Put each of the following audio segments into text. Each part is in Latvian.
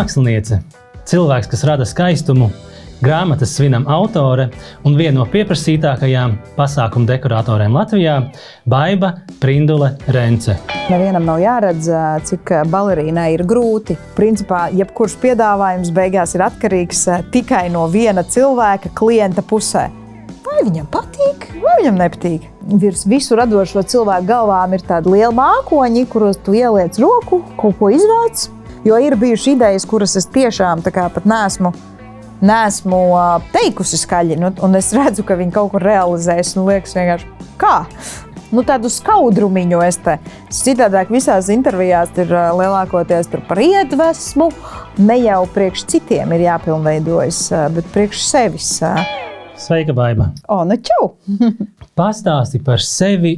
Māksliniece, cilvēks, kas rada skaistumu, grāmatas svinam autore un viena no pieprasītākajām pasākumu dekoratoriem Latvijā – Baiba Prindule Rence. Nevienam nav jāredz, cik balerīnai ir grūti. Principā, jebkurš piedāvājums beigās ir atkarīgs tikai no viena cilvēka klienta pusē. Vai viņam patīk, vai viņam nepatīk? Virs visu radošo cilvēku galvām ir tādi lieli mākoņi, kuros tu ieliec roku, kaut ko izvāc. Jo ir bijuši idejas, kuras es tiešām pat neesmu teikusi skaļi, un es redzu, ka viņi kaut kur realizēs, un liekas vienkārši, kā? Tādu skaudrumiņu es te. Citādāk visās intervijās ir lielākoties par iedvesmu, ne jau priekš citiem ir jāpilnveidojas, bet priekš sevis. Sveika, Baiba! Čau! Pastāsti par sevi,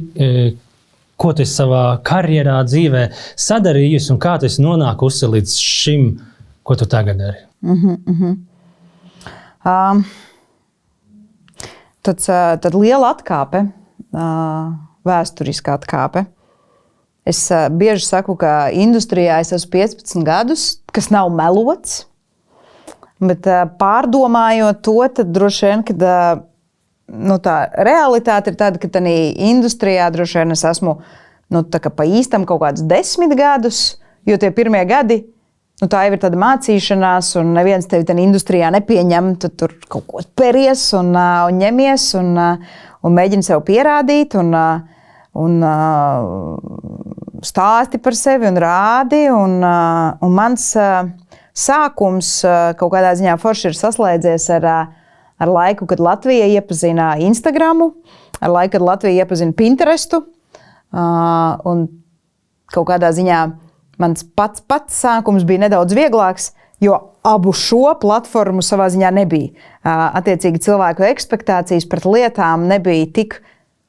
ko tu esi savā karjerā, dzīvē sadarījusi un kā tu esi nonākusi līdz šim, ko tu tagad dari? Tad liela atkāpe, vēsturiska atkāpe. Es bieži saku, ka industrijā es esmu 15 gadus, kas nav melots, bet pārdomājot to, tad droši vien, kad tā realitāte ir tāda, ka tādā industrijā droši vien es esmu pa īstam kaut kādus 10 gadus, jo tie pirmie gadi, tā jau ir tāda mācīšanās, un neviens tevi tajā industrijā nepieņem, tu tur kaut ko peries un ņemies un mēģini sev pierādīt un stāsti par sevi un rādi. Un mans sākums kaut kādā ziņā forši ir saslēdzies ar laiku, kad Latvija iepazina Instagramu, ar laiku, kad Latvija iepazina Pinterestu, un kaut kādā ziņā mans pats sākums bija nedaudz vieglāks, jo abu šo platformu savā ziņā nebija. Attiecīgi cilvēku ekspektācijas pret lietām nebija tik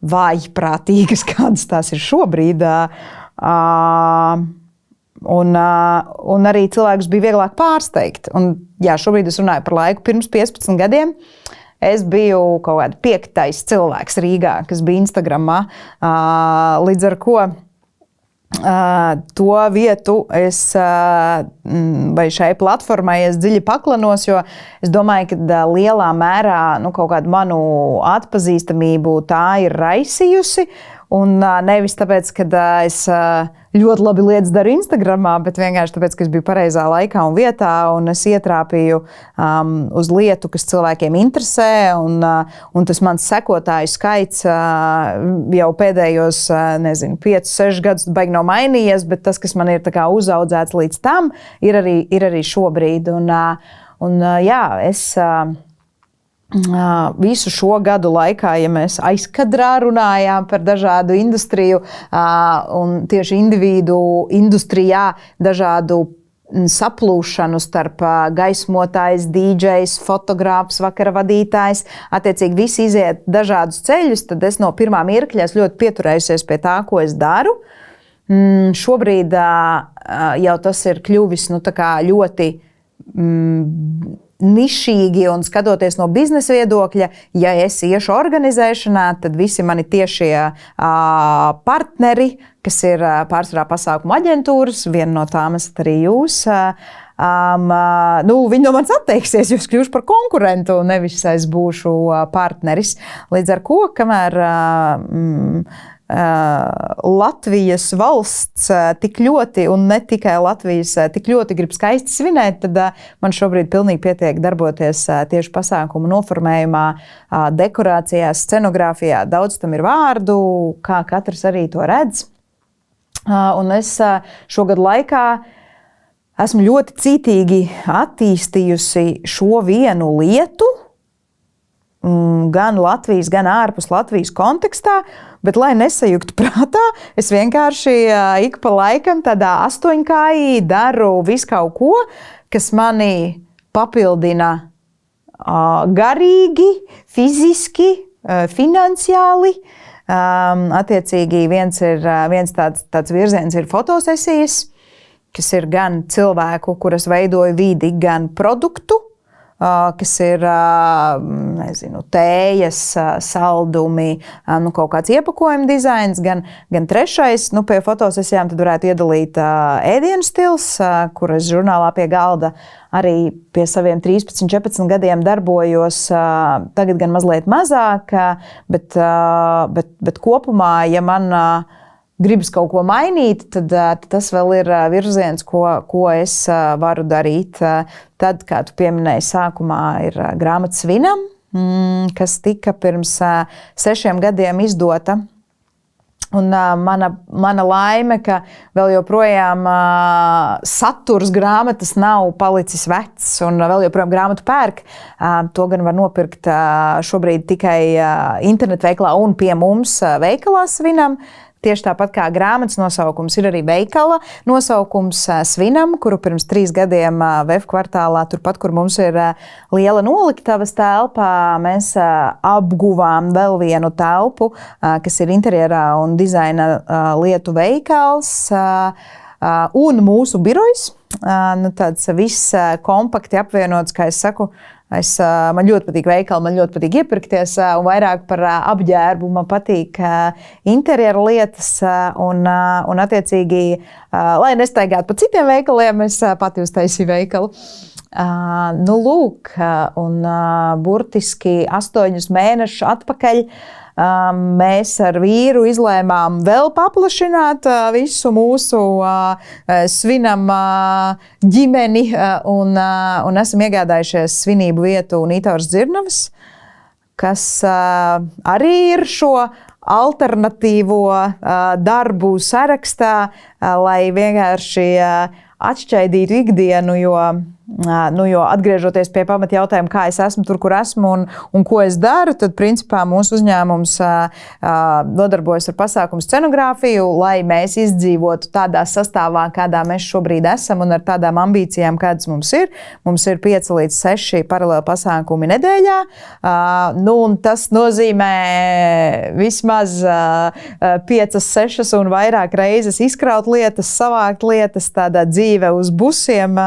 vājprātīgas, kādas tās ir šobrīd. Un arī cilvēkus bija vieglāk pārsteigt. Un, šobrīd es runāju par laiku pirms 15 gadiem. Es biju kaut kāds 5. cilvēks Rīgā, kas bija Instagramā. Līdz ar ko to vietu vai šai platformai es dziļi paklanos, jo es domāju, ka lielā mērā kaut kādu manu atpazīstamību tā ir raisījusi. Un nevis tāpēc, ka es ļoti labi lietas daru Instagramā, bet vienkārši tāpēc, ka es biju pareizā laikā un vietā, un es ietrāpīju uz lietu, kas cilvēkiem interesē, un tas mans sekotāju skaits jau pēdējos, 5-6 gadus baigi nav mainījies, bet tas, kas man ir tā kā uzaudzēts līdz tam, ir arī šobrīd. Es visu šo gadu laikā, ja mēs aizkadrā runājām par dažādu industriju un tieši industrijā dažādu saplūšanu starp gaismotājs, DJs, fotogrāfs, vakara vadītājs, attiecīgi visi iziet dažādus ceļus, tad es no pirmā mirkļa ļoti pieturējusies pie tā, ko es daru. Šobrīd jau tas ir kļuvis ļoti nišīgi un skatoties no biznesa viedokļa, ja es iešu organizēšanā, tad visi mani tiešie partneri, kas ir pārsvarā pasākumu aģentūras, viena no tām esat arī jūs, viņi no manis atteiksies, jo es kļūšu par konkurentu, nevis es būšu partneris. Līdz ar ko, kamēr Latvijas valsts tik ļoti, un ne tikai Latvijas, tik ļoti grib skaisti svinēt, tad man šobrīd pilnīgi pietiek darboties tieši pasākumu noformējumā, dekorācijās, scenogrāfijā. Daudz tam ir vārdu, kā katrs arī to redz. Un es šogad laikā esmu ļoti cītīgi attīstījusi šo vienu lietu, gan Latvijas, gan ārpus Latvijas kontekstā, bet, lai nesajuktu prātā, es vienkārši ik pa laikam tādā 8-kājī daru visu kaut ko, kas mani papildina garīgi, fiziski, finansiāli. Attiecīgi viens tāds virziens ir fotosesijas, kas ir gan cilvēku, kuras veidoju vidi, gan produktu. kas ir nezinu, tējas, saldumi, kaut kāds iepakojuma dizains, gan trešais, pie fotosesijām tad varētu iedalīt ēdienu stils, kur es žurnālā pie galda arī pie saviem 13, 14 gadiem darbojos, tagad gan mazliet mazāk, bet kopumā, ja man gribas kaut ko mainīt, tad tas vēl ir virziens, ko es varu darīt. Tad, kā tu pieminēji, sākumā ir grāmata Svinam, kas tika pirms 6 gadiem izdota. Un mana laime, ka vēl joprojām saturs grāmatas nav palicis vecs, un vēl joprojām grāmatu pērk. To gan var nopirkt šobrīd tikai internetveikalā un pie mums veikalā Svinam. Tieši tāpat kā grāmatas nosaukums ir arī veikala nosaukums Svinam, kuru pirms 3 gadiem VF kvartālā, turpat, kur mums ir liela noliktavas telpa, mēs apguvām vēl vienu telpu, kas ir interjerā un dizaina lietu veikals un mūsu birojs. Tāds viss kompakti apvienots, kā es saku. Man ļoti patīk veikali, man ļoti patīk iepirkties, un vairāk par apģērbu man patīk interjera lietas, un attiecīgi, lai nestaigātu pa citiem veikaliem, es pati uztaisīju veikalu. Lūk, un burtiski 8 mēnešus atpakaļ mēs ar vīru izlēmām vēl paplašināt visu mūsu Svinam ģimeni un esam iegādājušies svinību vietu Nītaurs Dzirnavas, kas arī ir šo alternatīvo darbu sarakstā, lai vienkārši atšķaidītu ikdienu, jo atgriežoties pie pamata jautājuma, kā es esmu tur, kur esmu un ko es daru, tad principā mūsu uzņēmums nodarbojas ar pasākumu scenogrāfiju, lai mēs izdzīvotu tādā sastāvā, kādā mēs šobrīd esam un ar tādām ambīcijām, kādas mums ir. Mums ir 5 līdz 6 paralēli pasākumi nedēļā. Un tas nozīmē vismaz 5, 6 un vairāk reizes izkraut lietas, savākt lietas, tādā dzīve uz busiem,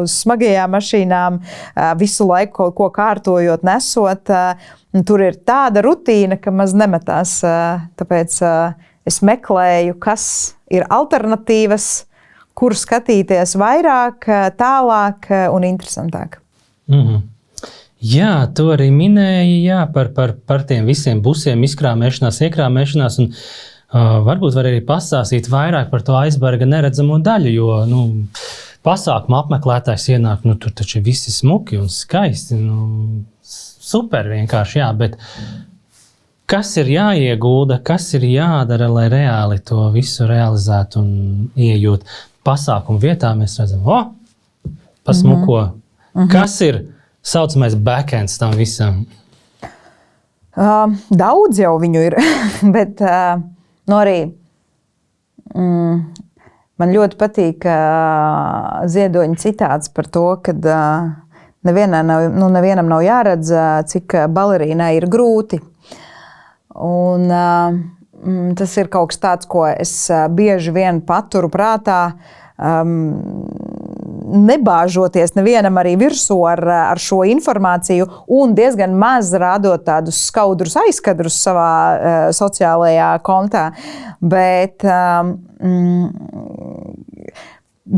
uz smagajām mašīnām, visu laiku kaut ko kārtojot, nesot. Tur ir tāda rutīna, ka maz nemetās. Tāpēc es meklēju, kas ir alternatīvas, kur skatīties vairāk, tālāk un interesantāk. Jā, tu arī minēji par tiem visiem busiem, izkrāmēšanās, iekrāmēšanās. Un, varbūt var arī pastāstīt vairāk par to aizberga neredzamo daļu, jo pasākuma apmeklētājs ienāk, tur taču visi smuki un skaisti, super vienkārši, jā, bet kas ir jāiegulda, kas ir jādara, lai reāli to visu realizētu un ieejot pasākumu vietā, mēs redzam, pasmuko. Kas ir saucamais backends tam visam? Daudz jau viņu ir, bet arī man ļoti patīk Ziedoņa citāts par to, ka nevienam nav jāredz, cik balerīnai ir grūti. Un tas ir kaut kas tāds, ko es bieži vien paturu prātā, nebāžoties nevienam arī virsū ar šo informāciju un diezgan maz rādot tādus skaudrus aizkadrus savā sociālajā kontā. Bet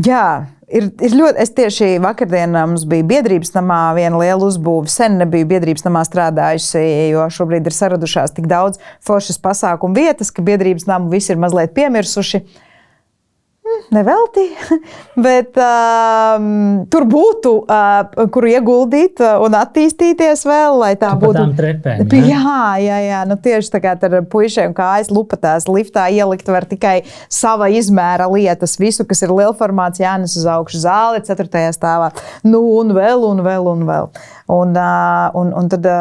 jā, ir ļoti. Es tieši vakardienā mums bija biedrības namā viena liela uzbūve. Sen nebiju biedrības namā strādājusi, jo šobrīd ir saradušās tik daudz foršas pasākumu vietas, ka biedrības namu visi ir mazliet piemirsuši. Nevelti, bet tur būtu, kuru ieguldīt un attīstīties vēl, lai tā būtu. Par tām trepēm, jā. Tieši tā kā ar puišiem kājas lupatās liftā ielikt var tikai sava izmēra lietas. Visu, kas ir lielformāts, jānes uz augšu, zāli 4. stāvā. Un vēl. Un tad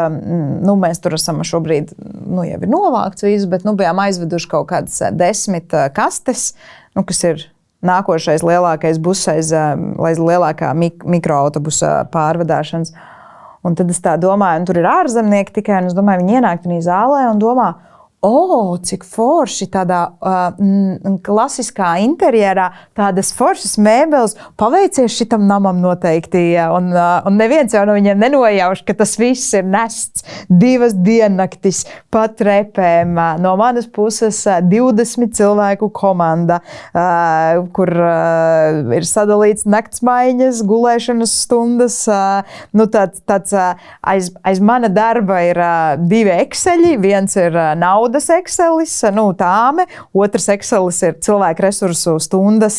mēs tur esam šobrīd, jau ir novākts visu, bet bijām aizveduši kaut kādas 10 kastes, kas ir nākošais lielākais busais, lai lielākā mikroautobusa pārvadāšanas. Un tad es tā domāju, un tur ir ārzemnieki tikai, un es domāju, viņi ienāk tajā zālē un domā, cik forši tādā klasiskā interjerā, tādas foršas mēbeles, paveicies šitam namam noteikti. Un neviens jau no viņiem nenojauš, ka tas viss ir nests 2 diennaktis pa trepēm. No manas puses 20 cilvēku komanda, kur ir sadalīts naktsmaiņas, gulēšanas stundas. Aiz mana darba ir 2 Exceļi. Viens ir naudas Excelis, tāme. Otrs Excelis ir cilvēku resursu stundas,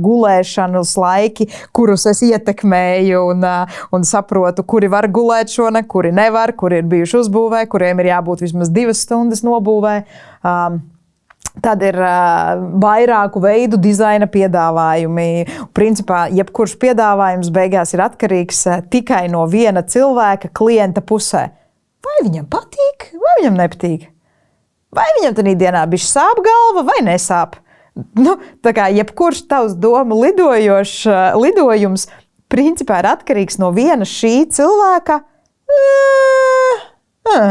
gulēšanas laiki, kurus es ietekmēju un saprotu, kuri var gulēt šonakt, kuri nevar, kuri ir bijuši uzbūvē, kuriem ir jābūt vismaz 2 stundas nobūvē. Tad ir vairāku veidu dizaina piedāvājumi. Principā, jebkurš piedāvājums beigās ir atkarīgs tikai no viena cilvēka, klienta pusē. Vai viņam patīk, vai viņam nepatīk? Vai viņam tajā dienā bišķi sāp galva, vai nesāp? Tā kā jebkurš tavs domu lidojums principā ir atkarīgs no viena šī cilvēka.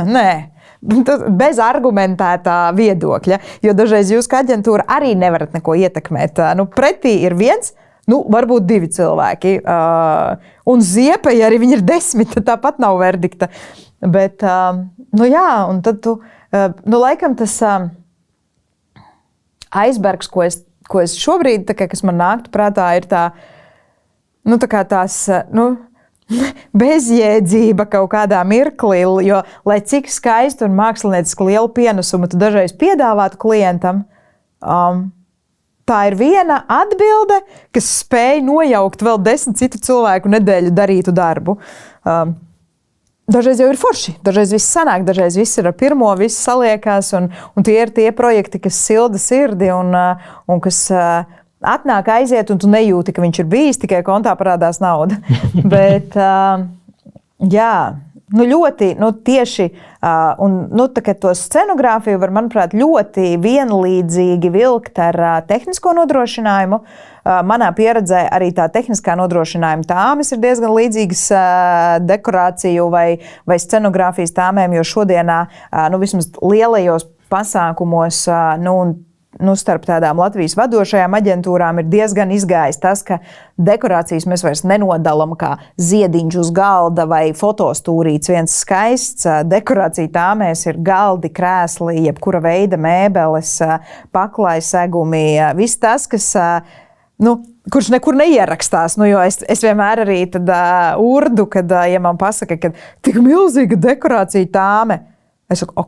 Nē. Bez argumentētā viedokļa, jo dažreiz jūs kā aģentūra arī nevarat neko ietekmēt. Pretī ir viens, varbūt 2 cilvēki. Un ziepei arī viņi ir 10, tāpat nav verdikta. Bet, un tad tu, laikam tas aizbergs, ko es šobrīd, kas man nāktu prātā, ir tās bezjēdzība kaut kādā mirklī, jo, lai cik skaisti un mākslinieciski lielu pienesumu tu dažreiz piedāvātu klientam, tā ir viena atbilde, kas spēj nojaukt vēl 10 citu cilvēku nedēļu darītu darbu. Dažreiz jau ir forši, dažreiz viss sanāk, dažreiz viss ir ar pirmo, viss saliekās, un tie ir tie projekti, kas silda sirdi un kas atnāk, aiziet, un tu nejūti, ka viņš ir bijis, tikai kontā parādās nauda. Bet, ļoti tieši, to scenogrāfiju var, manuprāt, ļoti vienlīdzīgi vilkt ar tehnisko nodrošinājumu. Manā pieredzē arī tā tehniskā nodrošinājuma tāmes ir diezgan līdzīgas dekorāciju vai scenogrāfijas tāmēm, jo šodienā, vismaz lielajos pasākumos, starp tādām Latvijas vadošajām aģentūrām ir diezgan izgājis tas, ka dekorācijas mēs vairs nenodalām kā ziediņš uz galda vai fotostūrīts viens skaists. Dekorācija tāmēs ir galdi, krēsli, jebkura veida mēbeles, paklāji segumi, viss tas, kas kurš nekur neierakstās, jo es vienmēr arī urdu, kad, ja man pasaka, ka tik milzīga dekorācija tāme, es saku,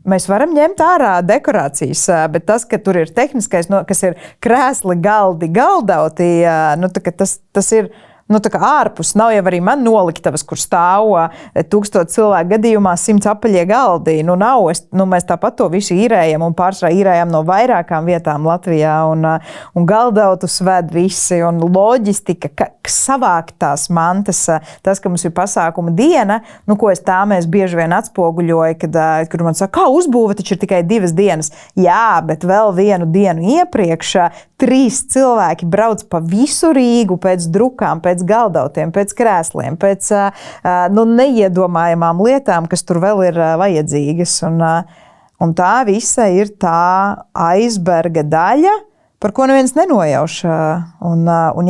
mēs varam ņemt ārā dekorācijas, bet tas, ka tur ir tehniskais, kas ir krēsli, galdi, galdauti, tas ir ārpus. Nav jau arī man noliktavas, kur stāv 1000 cilvēku gadījumā 100 apaļie galdi. Nav. Mēs tāpat to visu īrējam un pārsvarā īrējam no vairākām vietām Latvijā. Un galdautus ved visi un loģistika, savākt tās mantas. Tas, ka mums ir pasākuma diena, ko es tāmēs bieži vien atspoguļoju, kad man saka, kā uzbūve, taču ir tikai 2 dienas. Jā, bet vēl vienu dienu iepriekš 3 cilvēki brauc pa visu Rīgu pēc drukām, pēc galdautiem, pēc krēsliem, pēc neiedomājamām lietām, kas tur vēl ir vajadzīgas. Un tā visa ir tā aizberga daļa, par ko neviens nenojauš. Un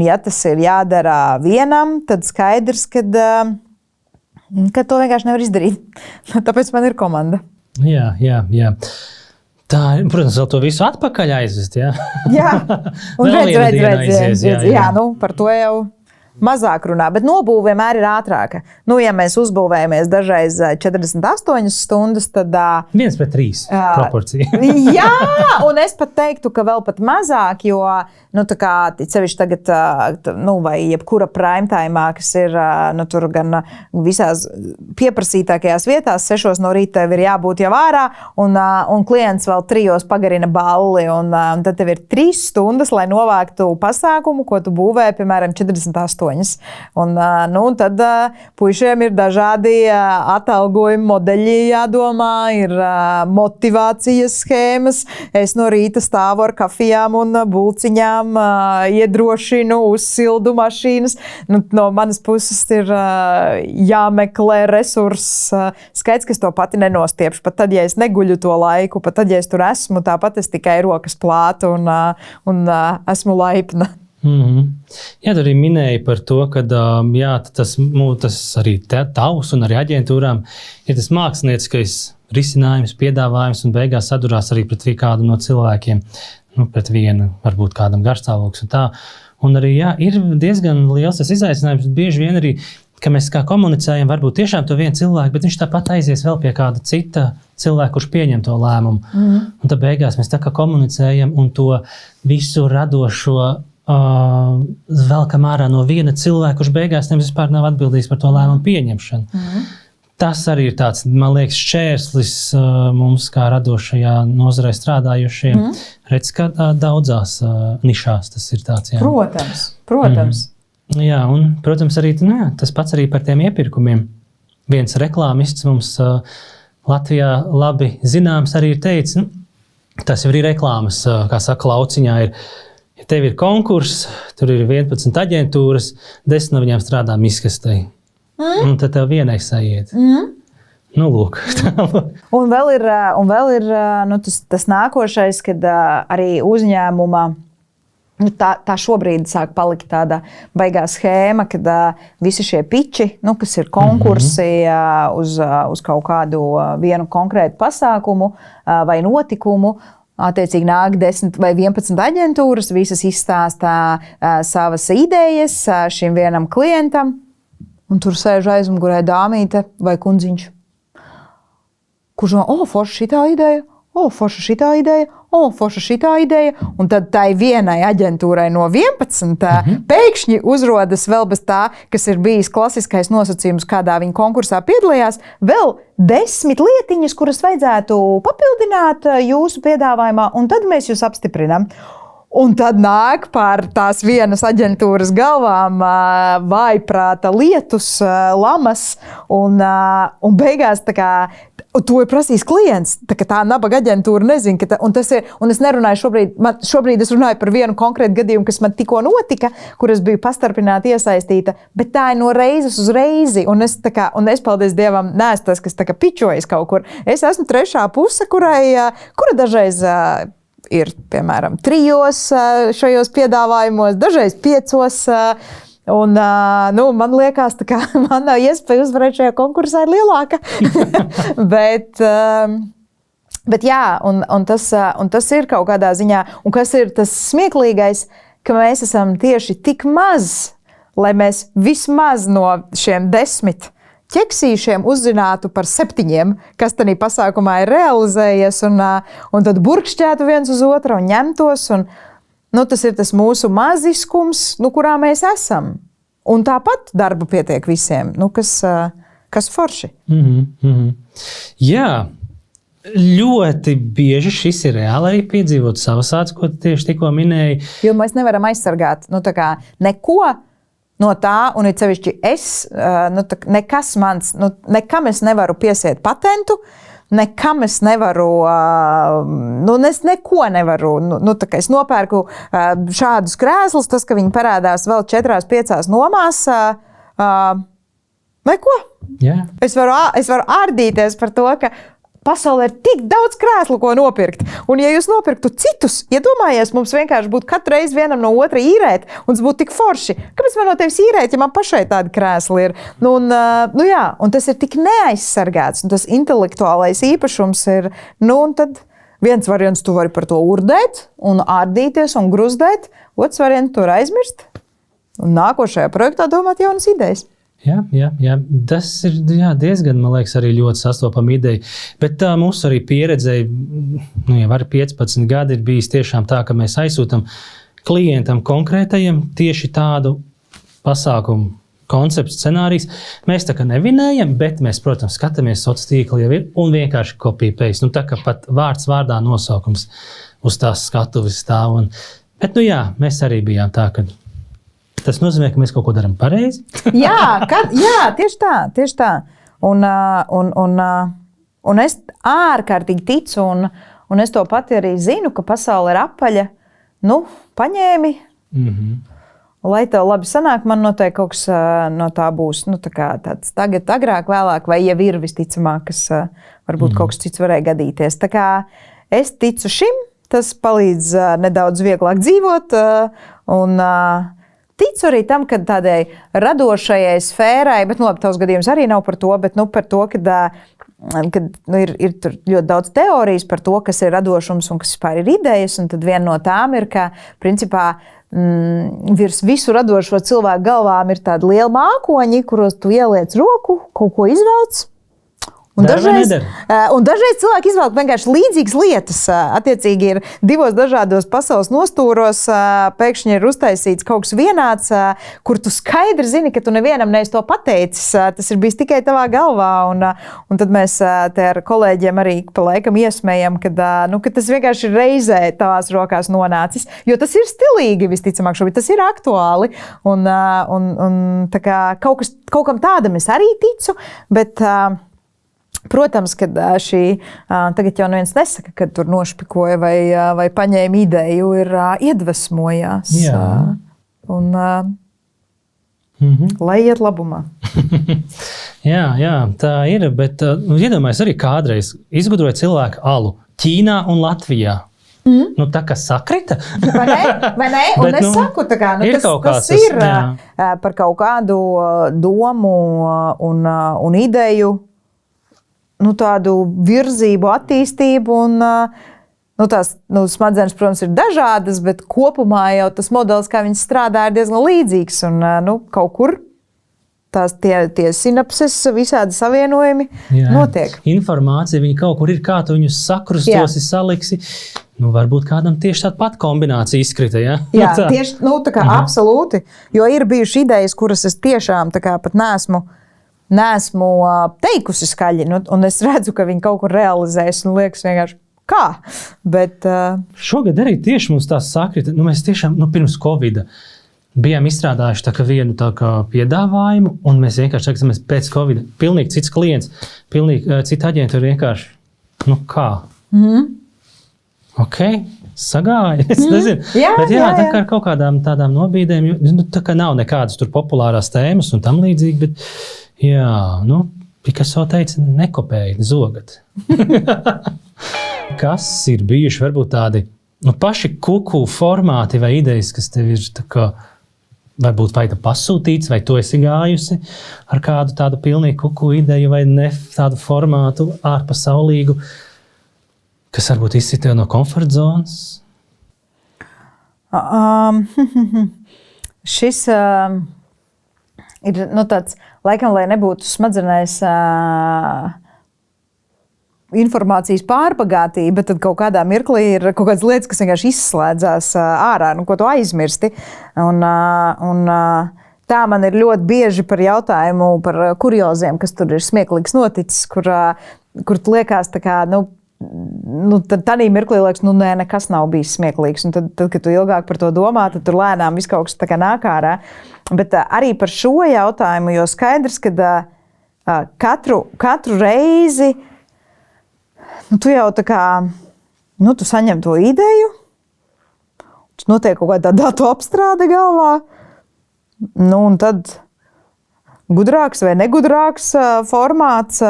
ja tas ir jādara vienam, tad skaidrs, ka to vienkārši nevar izdarīt. Tāpēc man ir komanda. Jā. Tā, protams, vēl to visu atpakaļ aizvest, jā? Jā, un redz, par to jau mazāk runā, bet nobūve vienmēr ir ātrāka. Ja mēs uzbūvējamies dažreiz 48 stundas, tad 1:3 proporcija. Jā, un es pat teiktu, ka vēl pat mazāk, jo, sevišķi tagad, vai jebkura primetājumā, kas ir, tur gan visās pieprasītākajās vietās, 6 no rīta tev ir jābūt jau ārā, un klients vēl 3 pagarina balli, un tad tev ir 3 stundas, lai novāktu pasākumu, ko tu būvē, piemēram, 48. 8. Un tad puišiem ir dažādi atalgojuma modeļi jādomā, ir motivācijas schēmas. Es no rīta stāvu ar kafijām un bulciņām, iedrošinu, uzsildu mašīnas. No manas puses ir jāmeklē resurss. Skaidrs, ka es to pati nenostiepšu. Pat tad, ja es neguļu to laiku, pat tad, ja es tur esmu, tāpat es tikai rokas plātu un esmu laipna. Jā, tu arī minēji par to, ka tas arī tavs un arī aģentūrām ir tas mākslinieckais risinājums, piedāvājums un beigās sadurās arī pret kādu no cilvēkiem. Pret vienu, varbūt kādam garstāvoklis un tā. Un arī ir diezgan liels tas izaicinājums. Bieži vien arī, ka mēs kā komunicējam, varbūt tiešām to vienu cilvēku, bet viņš tāpat aizies vēl pie kāda cita cilvēka, kurš pieņem to lēmumu. Un tad beigās mēs tā kā komunicējam un to visu radošo velkam ārā no viena cilvēka, kurš beigās vispār nav atbildīgs par to lēmumu pieņemšanu. Tas arī ir tāds, man liekas, šķērslis mums kā radošajā nozarē strādājušiem. Redz, ka daudzās nišās tas ir tāds. Jā. Protams. Jā, un, protams, arī tas pats arī par tiem iepirkumiem. Viens reklāmists mums Latvijā labi zināms arī ir teicis, tas jau ir reklāmas, kā saka, lauciņā ir, ja tev ir konkurss, tur ir 11 aģentūras, 10 no viņām strādā miskastei. Un tad tev vienai sajiet. Lūk. Un vēl ir tas nākošais, kad arī uzņēmumā tā šobrīd sāk palikt tāda baigā schēma, kad visi šie piči, kas ir konkursi uz kaut kādu vienu konkrētu pasākumu vai notikumu, attiecīgi nāk 10 vai 11 aģentūras, visas izstāstā savas idejas šim vienam klientam, un tur sēž aizmugurē dāmīte vai kundziņš. Kurš forša šitā ideja, forša šitā ideja, forša šitā ideja, un tad tai vienai aģentūrai no 11 pēkšņi uzrodas vēl bez tā, kas ir bijis klasiskais nosacījums, kādā viņa konkursā piedalījās, vēl 10 lietiņas, kuras vajadzētu papildināt jūsu piedāvājumā, un tad mēs jūs apstiprinām. Un tad nāk pār tās vienas aģentūras galvām vājprāta lietus, lamas, un beigās tā kā to ir prasījis klients. Tā nabaga aģentūra nezina, un es nerunāju šobrīd es runāju par vienu konkrētu gadījumu, kas man tikko notika, kur es biju pastarpināti iesaistīta, bet tā ir no reizes uz reizi, un es paldies Dievam, neesmu tas, kas tā kā pičojas kaut kur. Es esmu trešā puse, kura dažreiz ir, piemēram, 3 šajos piedāvājumos, dažreiz 5. Un, man liekas, ka mana iespēja uzvarēt šajā konkursā ir lielāka. bet jā, un tas ir kaut kādā ziņā. Un kas ir tas smieklīgais, ka mēs esam tieši tik maz, lai mēs vismaz no šiem 10 ķeksīšiem uzzinātu par 7, kas tajā pasākumā ir realizējies, un tad burkšķētu viens uz otru un ņemtos. Tas ir tas mūsu maziskums, kurā mēs esam. Un tāpat darba pietiek visiem, kas forši. Jā, ļoti bieži šis ir reāli arī piedzīvot savasāds, ko tieši tikko minēji. Jo mēs nevaram aizsargāt neko no tā, un ir sevišķi nekam es nevaru piesiet patentu, nekam es nevaru, es neko nevaru, es nopērku šādus krēslus, tas, ka viņi parādās vēl 4-5 nomās, neko. Yeah. Es varu ārdīties par to, ka pasaulē ir tik daudz krēslu, ko nopirkt. Un ja jūs nopirktu citus, iedomājies, mums vienkārši būtu katru reizi vienam no otra īrēt, un tas būtu tik forši. Kāpēc man no tevis īrēt, ja man pašai tāda krēsla ir? Un tas ir tik neaizsargāts, un tas intelektuālais īpašums ir, un tad viens variants tu vari par to urdēt, un ārdīties un gruzdēt, otrs variants tu vari aizmirst, un nākošajā projektā domāt jaunas idejas. Jā. Tas ir diezgan, man liekas, arī ļoti sastopama ideja. Bet mūsu arī pieredze, jau ar 15 gadi ir bijis tiešām tā, ka mēs aizsūtam klientam konkrētajam tieši tādu pasākumu konceptu scenārijus. Mēs tā kā nevinējam, bet mēs, protams, skatāmies sociālos tīkli jau ir un vienkārši copy-paste. Tā kā pat vārds vārdā nosaukums uz tās skatuves stāv. Bet, mēs arī bijām tā, ka Tas nozīmē, ka mēs kaut ko darām pareizi? jā, tieši tā. Un es ārkārtīgi ticu, un es to pati arī zinu, ka pasaule ir apaļa. Nu, paņēmi. Lai tev labi sanāk, man noteikti kaut kas no tā būs. Nu, tāds tagad, agrāk, vēlāk, vai jau ir visticamāk, kas varbūt kaut kas cits varēja gadīties. Tā kā es ticu šim, tas palīdz nedaudz vieglāk dzīvot. Un ticu arī tam, ka tādai radošajai sfērai, bet labi, tavs gadījums arī nav par to, bet par to, kad ir ļoti daudz teorijas par to, kas ir radošums un kas vispār ir idejas. Un tad viena no tām ir, ka principā virs visu radošo cilvēku galvām ir tādi lieli mākoņi, kuros tu ieliec roku, kaut ko izvelc. Un dažreiz cilvēki izvēlas vienkārši līdzīgas lietas. Attiecīgi ir divos dažādos pasaules nostūros. Pēkšņi ir uztaisīts kaut kas vienāds, kur tu skaidri zini, ka tu nevienam neesi to pateicis. Tas ir bijis tikai tavā galvā. Un tad mēs te ar kolēģiem arī pa laikam iesmējam, ka tas vienkārši ir reizē tavās rokās nonācis. Jo tas ir stilīgi, visticamāk, šobrīd tas ir aktuāli. Un tā kā kaut kam tādam es arī ticu, bet protams, ka šī tagad jau neviens nesaka, kad tur nošpikoja vai paņēma ideju, ir iedvesmojās. Un lai iet labumā. jā, tā ir, bet iedomājies arī kādreiz izgudroja cilvēku alu Ķīnā un Latvijā. Nu, tā kā sakrita. Vai ne? Un es saku, tas ir par kaut kādu domu un ideju, tādu virzību, attīstību. Un, tās smadzenes, protams, ir dažādas, bet kopumā jau tas modelis, kā viņas strādā, ir diezgan līdzīgs. Un kaut kur tie sinapses, visādi savienojumi notiek. Informācija, viņa kaut kur ir, kā tu viņus sakrustosi, saliksi. Varbūt kādam tieši tāda pati kombinācija izkrita, ja? Jā, tieši, absolūti. Jo ir bijuši idejas, kuras es tiešām pat neesmu teikusi skaļi, un es redzu, ka viņi kaut kur realizēs un liekas vienkārši, kā? Bet, šogad arī tieši mums tās sakrita. Mēs tiešām pirms Covid bijām izstrādājuši vienu piedāvājumu, un mēs vienkārši sakām, mēs pēc Covid pilnīgi cits klients, pilnīgi cita aģentūra vienkārši, kā? Ok, sagāja, es nezinu. Bet tā kā ar kaut kādām tādām nobīdēm, tā kā nav nekādas tur populārās tēmas un tam līdzīgi, bet Picasso teica, nekopēji, zogat. Kas ir bijuši varbūt tādi paši kuku formāti vai idejas, kas tev ir varbūt vai pasūtīts, vai tu esi gājusi ar kādu tādu pilnīgi kuku ideju vai ne tādu formātu ārpasaulīgu, kas varbūt izsit tev no komforta zonas? Šis ir tāds, laikam, lai nebūtu smadzenēs informācijas pārbagātība, tad kaut kādā mirklī ir kaut kādas lietas, kas vienkārši izslēdzās ārā, ko tu aizmirsti. Un tā man ir ļoti bieži par jautājumu par kurioziem, kas tur ir smieklīgs noticis, kur tu liekas tā kā, tad tādā mirklī liekas, nē, nekas nav bijis smieklīgs. Un tad, kad tu ilgāk par to domā, tad tur lēnām viss kaut kas nāk ārā. Bet arī par šo jautājumu, jo skaidrs, ka katru reizi tu jau tu saņem to ideju, notiek kaut kāda datu apstrāde galvā, un tad gudrāks vai negudrāks formāts.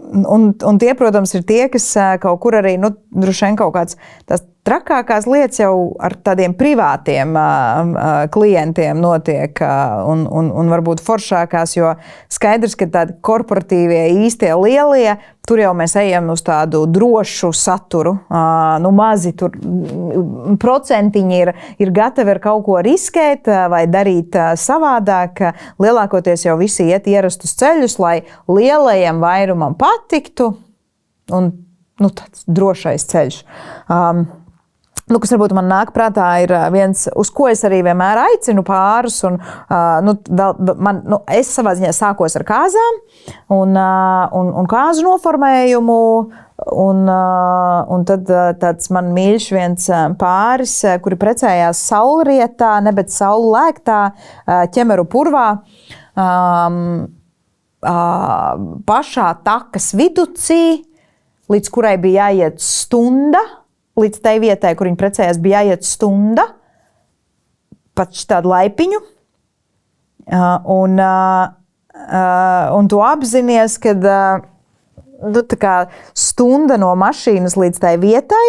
Un tie, protams, ir tie, kas kaut kur arī, droši vien kaut kāds tās trakākās lietas jau ar tādiem privātiem klientiem notiek un varbūt foršākās, jo skaidrs, ka tādi korporatīvie, īstie lielie, tur jau mēs ejam uz tādu drošu saturu. Mazi tur procentiņi ir gatavi ar kaut ko riskēt vai darīt savādāk. Lielākoties jau visi iet ierastus ceļus, lai lielajiem vairumam patiktu. Un tāds drošais ceļš. Kas varbūt man nāk prātā, ir viens, uz ko es arī vienmēr aicinu pārus. Es savā ziņā sākos ar kāzām un kāzu noformējumu. Un tad tāds man mīļš viens pāris, kuri precējās saulrietā, ne bet saulēktā, Ķemeru purvā, pašā takas viducī, līdz kurai bija jāiet stunda, līdz tai vietai, kur viņi precējās, bija jāiet stunda, pat tādu laipiņu. Un tu apzinies, ka tā kā stunda no mašīnas līdz tai vietai,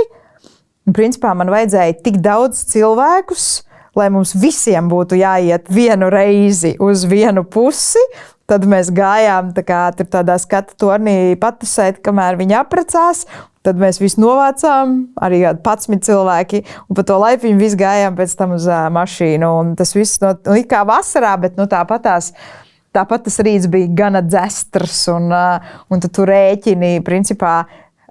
un principā man vajadzēja tik daudz cilvēkus, lai mums visiem būtu jāiet vienu reizi uz vienu pusi. Tad mēs gājām tādā skata tornī patusēt, kamēr viņi apprecās. Tad mēs visi novācām, arī 11 cilvēki, un pa to laipiņu visi gājām pēc tam uz mašīnu. Un tas viss it kā vasarā, bet tāpat tas rīts bija gana dzestrs, un tad tu rēķini, principā,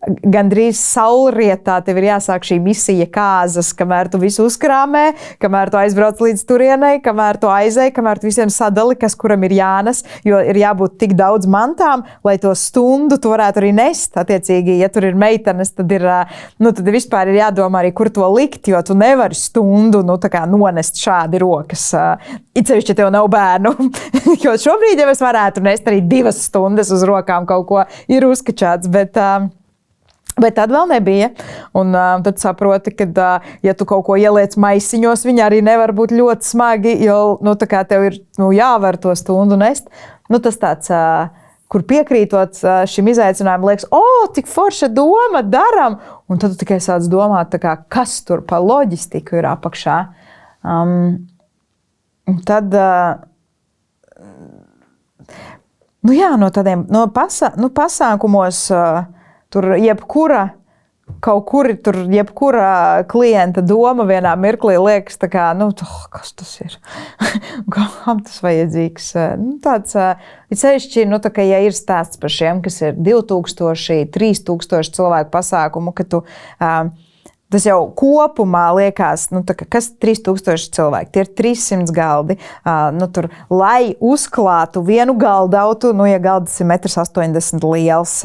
gandrīz saulrietā tev ir jāsāk šī misija kāzas, kamēr tu visu uzkrāmē, kamēr tu aizbrauc līdz turienei, kamēr tu aizej, kamēr tu visiem sadali, kas kuram ir jānes, jo ir jābūt tik daudz mantām, lai to stundu tu varētu arī nest. Attiecīgi, ja tur ir meitenes, tad tad vispār ir jādomā arī, kur to likt, jo tu nevari stundu nonest šādi rokas. It sevišķi, ja tev nav bērnu, jo šobrīd jau es varētu nest arī 2 stundas uz rokām kaut ko ir uzkačāts, bet tad vēl nebija. Un tad saproti, ka, ja tu kaut ko ieliec maisiņos, viņi arī nevar būt ļoti smagi, jo tev ir jāvar to stundu nest. Tas tāds, kur piekrītot šim izaicinājumam, liekas, tik forša doma, daram. Un tad tu tikai sāc domāt, kas tur pa loģistiku ir apakšā. Tad, no tādiem pasākumos, tur jebkura klienta doma vienā mirklī liekas, kas tas ir? Kam tas vajadzīgs? Tāds, sevišķi, ja ir stāsts par šiem, kas ir 2000, 3000 cilvēku pasākumu, ka tu tas jau kopumā liekas, kas 3000 cilvēki, tie ir 300 galdi. Tur, lai uzklātu vienu galdautu, ja galds ir 1,80 m liels,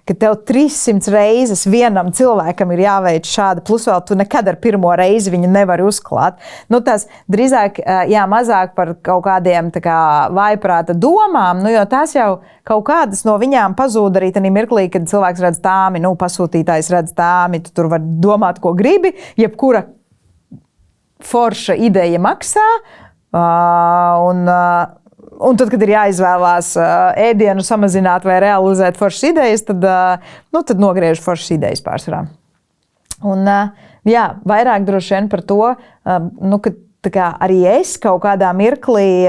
ka tev 300 reizes vienam cilvēkam ir jāveic šādi, plus vēl tu nekad ar pirmo reizi viņu nevari uzklāt. Tas drīzāk, mazāk par kaut kādiem vājprāta domām, jo tās jau kaut kādas no viņām pazūd arī tajā mirklī, kad cilvēks redz tāmi, pasūtītājs redz tāmi, tu tur var domāt, ko gribi, jebkura forša ideja maksā, un tad, kad ir jāizvēlās ēdienu samazināt vai realizēt foršas idejas, tad nogriež foršas idejas pārsvarā. Un, vairāk droši vien par to, ka arī es kaut kādā mirklī,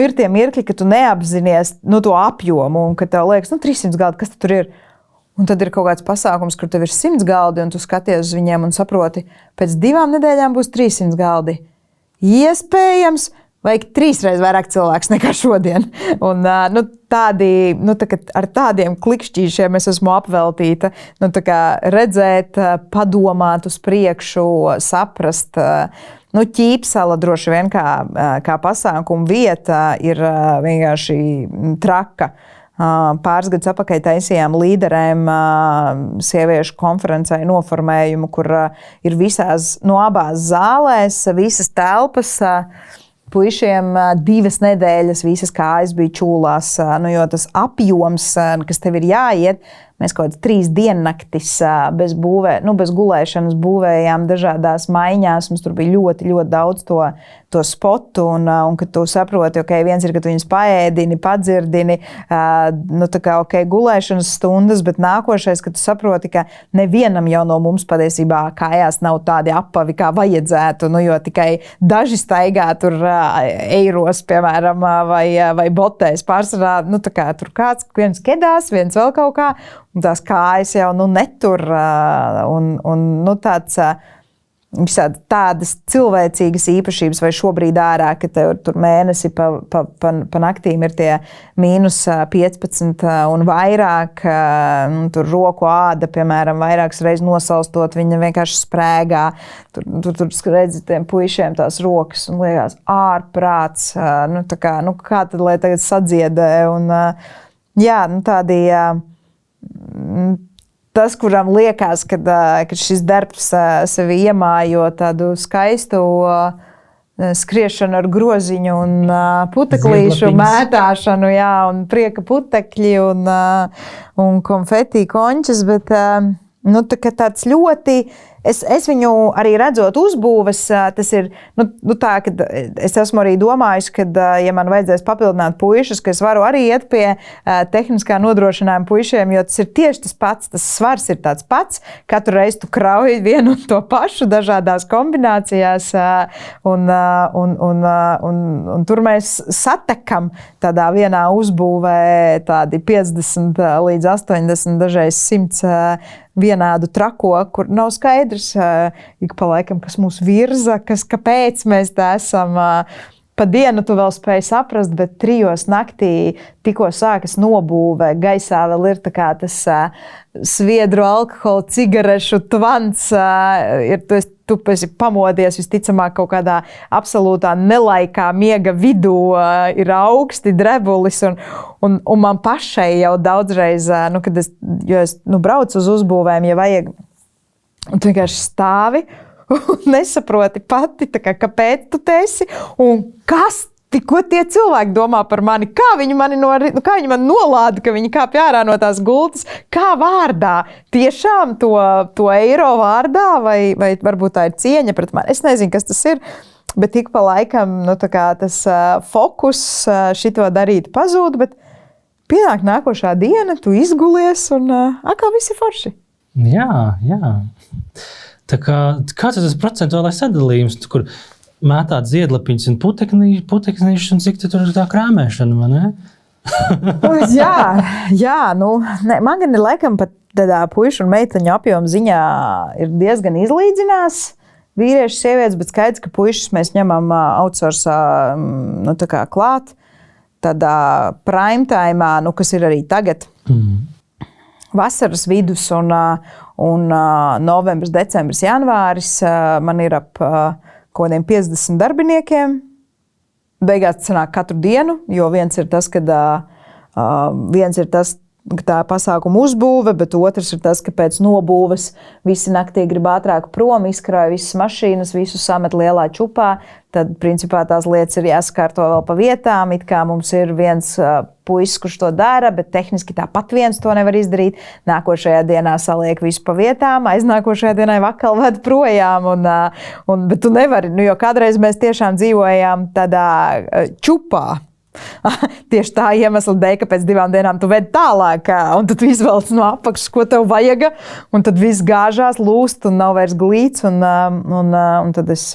ir tie mirkļi, ka tu neapzinies to apjomu, un ka tev liekas, 300 galdi, kas tur ir? Un tad ir kaut kāds pasākums, kur tev ir 100 galdi, un tu skaties uz viņiem un saproti, pēc 2 nedēļām būs 300 galdi. Iespējams, vajag 3 reizes vairāk cilvēks nekā šodien. Un ar tādiem klikšķīšiem es esmu apveltīta. Redzēt, padomāt uz priekšu, saprast. Ķīpsala droši vien kā pasākuma vieta ir vienkārši traka. Pāris gadus atpakaļ taisījām līderēm sieviešu konferencei noformējumu, kur ir abās zālēs, visas telpas, puišiem 2 nedēļas, visas kājas bija čūlās, jo tas apjoms, kas tev ir jāiet, mēs kaut kādas 3 diennaktis bez gulēšanas būvējām dažādās maiņās. Mums tur bija ļoti, ļoti daudz to spotu, un kad tu saproti, viens ir, ka tu viņus paēdini, padzirdini, gulēšanas stundas, bet nākošais, ka tu saproti, ka nevienam jau no mums patiesībā kājās nav tādi apavi, kā vajadzētu, jo tikai daži staigā tur eiros, piemēram, vai botēs pārsvarā, tur kāds, viens kedās, viens vēl kaut kā, un tās kājas jau netur, un tāds visādi tādas cilvēcīgas īpašības, vai šobrīd ārā, ka tev tur mēnesi pa naktīm ir tie -15 un vairāk, tur roku āda, piemēram, vairākas reizes nosalstot, viņa vienkārši sprēgā. Tur redzi tiem puišiem tās rokas un liekas ārprāts, kā tad, lai tagad sadziedē, un tādi tas, kuram liekas, ka šis darbs sevi iemājo tādu skaistu skriešanu ar groziņu un puteklīšu mētāšanu, jā, un prieka putekļi un konfeti končas, bet tāds ļoti, es viņu arī redzot uzbūves, tas ir, tā, ka es esmu arī domājis, ka, ja man vajadzēs papildināt puišus, ka es varu arī iet pie tehniskā nodrošinājuma puišiem, jo tas ir tieši tas pats, tas svars ir tāds pats, katru reizi tu krauji vienu un to pašu dažādās kombinācijās, un tur mēs satekam tādā vienā uzbūvē tādi 50 līdz 80, dažreiz 100 vienādu trako, kur nav skaidrs ik pa laikam, kas mūs virza, kāpēc mēs tā esam. Pa dienu tu vēl spēj saprast, bet 3 naktī tikko sākas nobūve, gaisā vēl ir tā kā tas sviedru, alkohola, cigarešu tvans, tu esi pamodies visticamāk kaut kādā absolūtā nelaikā miega vidū, ir augsti drebulis, un man pašai jau daudzreiz, kad es braucu uz uzbūvēm, ja vajag, un tu vienkārši stāvi, un nesaproti pati, kāpēc tu te esi, un ko tie cilvēki domā par mani, kā viņi mani nolāda, ka viņi kāpj ārā no tās gultas, kā vārdā, tiešām to eiro vārdā, vai varbūt tā ir cieņa pret mani. Es nezinu, kas tas ir, bet tik pa laikam tas fokus šito darīt pazūd, bet pienāk nākošā diena, tu izgulies, un atkal viss ir forši. Jā. Tā kāds ir tas procentuālais sadalījums, kur mētāt ziedlapiņas un puteknīšus, un cik tur ir tā krāmēšana, vai ne? jā, man gan ir laikam pat tādā puišu un meiteņu apjoma ziņā ir diezgan izlīdzinās vīrieši, sievietes, bet skaidrs, ka puišus mēs ņemam outsourcā klāt, tādā prime timeā, kas ir arī tagad. Vasaras vidus un novembris, decembris, janvāris man ir ap kaut kādiem 50 darbiniekiem. Beigās tas sanāk katru dienu, jo viens ir tas, ka tā pasākuma uzbūve, bet otrs ir tas, ka pēc nobūves visi naktī grib ātrāk prom, izkrāja visas mašīnas, visu samet lielā čupā. Tad, principā, tās lietas ir jāsakārto vēl pa vietām. It kā mums ir viens puisis, kurš to dara, bet tehniski tāpat viens to nevar izdarīt. Nākošajā dienā saliek visu pa vietām, aiznākošajā dienā vakal ved projām. Bet tu nevari, jo kādreiz mēs tiešām dzīvojām tādā čupā. Tieši tā iemesla dēļ, ka pēc 2 dienām tu ved tālāk, un tad tu izvelc no apakšas, ko tev vajag, un tad viss gāžās, lūst, un nav vairs glīts, un tad es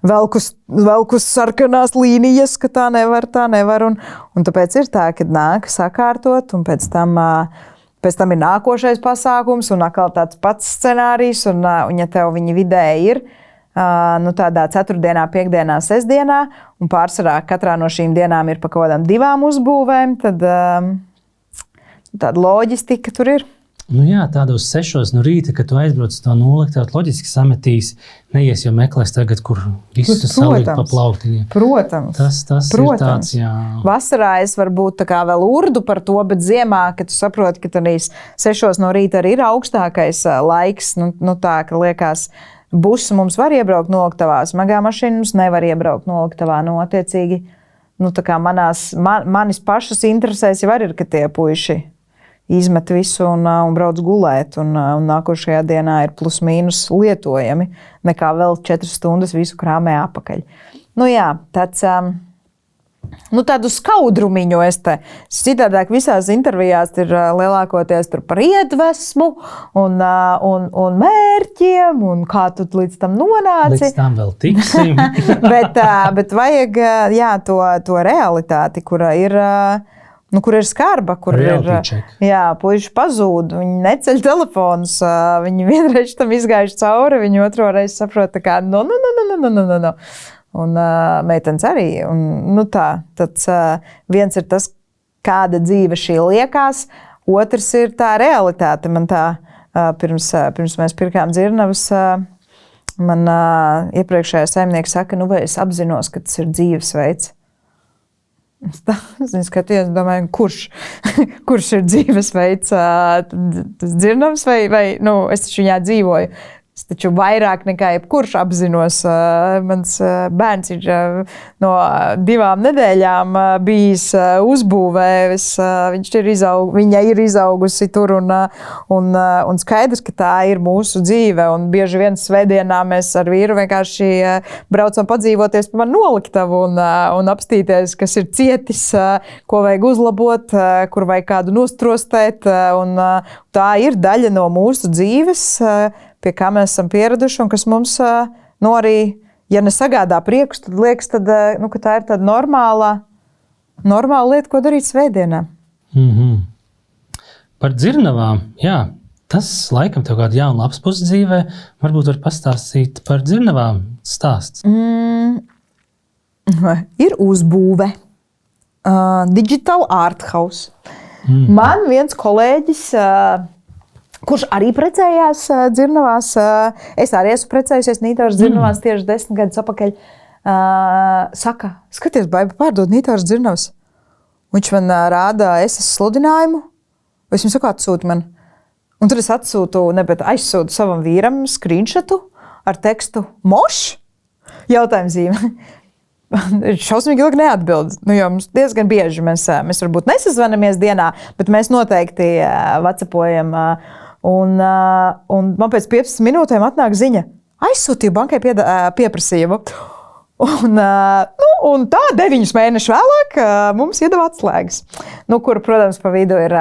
velku sarkanās līnijas, ka tā nevar, un tāpēc ir tā, kad nāk sakārtot, un pēc tam ir nākošais pasākums, un atkal tāds pats scenārijs, un ja tev viņi vidēji ir, tādā 4. dienā, 5. dienā, 6. dienā, un pārsvarā katrā no šīm dienām ir pa kaut kādām 2 uzbūvēm, tad tāda loģistika tur ir. Jā, tādos 6 no rīta, kad tu aizbrauc to nolikt, tev loģiski sametīs, neies jau meklēs tagad, kur visu salikt pa plauktiņiem. Protams. Tas ir tāds, jā. Vasarā es varbūt tā kā vēl urdu par to, bet ziemā, kad tu saproti, ka tādīs 6 no rīta arī ir augstākais laiks, tā, ka liekas, busu mums var iebraukt noliktavā, smagā mašīna mums nevar iebraukt noliktavā. Attiecīgi, tā kā manis pašas interesēs jau ir, ka tie puiši izmet visu un brauc gulēt, un nākošajā dienā ir plus mīnus lietojami, nekā vēl 4 stundas visu krāmē apakaļ. Tādu skaudrumiņu es te. Citādāk visās intervijās ir lielākoties tur par iedvesmu un mērķiem un kā tu līdz tam nonāci. Līdz tam vēl tiksim. bet vajag to realitāti, kura ir skarba, kur puiši pazūd, viņi neceļ telefonus, viņi vienreiz tam izgājuši cauri, viņi otro reizi saprot, kā no. Un meitenes arī. Tad viens ir tas, kāda dzīve šī liekas, otrs ir tā realitāte. Man tā, pirms mēs pirkām dzirnavas, man iepriekšējā saimnieks saka, vai es apzinos, ka tas ir dzīvesveids. Es skatījos, domāju, kurš ir dzīvesveids, tas dzirnavs vai es taču viņā dzīvoju. Es taču vairāk nekā jebkurš apzinos. Mans bērns ir no 2 nedēļām bijis uzbūvē. Viņa ir izaugusi tur un skaidrs, ka tā ir mūsu dzīve. Un bieži vien svētdienā mēs ar vīru vienkārši braucam padzīvoties pa manu noliktavu un apstīties, kas ir cietis, ko vajag uzlabot, kur vajag kādu nostrostēt. Un tā ir daļa no mūsu dzīves, pie kā mēs esam pieraduši, un kas mums arī, ja nesagādā prieku, tad liekas, ka tā ir tāda normāla lieta, ko darīt svētdienā. Par dzirnavām, jā, tas laikam tev kāda jauna labs puses dzīvē. Varbūt var pastāstīt par dzirnavām stāsts. Ir uzbūve. Digital Art House. Man viens kolēģis, kurš arī precējās dzirnavās. Es arī esmu precējusies Nītauras dzirnavās tieši 10 gadus atpakaļ. Saka, skaties, baiba, pārdod Nītauras dzirnavas. Viņš man rāda sludinājumu. Es viņam saku, atsūti man. Un tad es aizsūtu savam vīram screenshotu ar tekstu moš? Jautājumzīme. Šausmīgi ilgi neatbild. Jo mums diezgan bieži mēs varbūt nesazvanamies dienā, bet mēs noteikti whatsappojam. Un man pēc 15 minūtēm atnāk ziņa. Aizsūtīju bankai pieprasījumu. Un tā 9 mēnešus vēlāk mums iedeva atslēgas. Kur, protams, pa vidu ir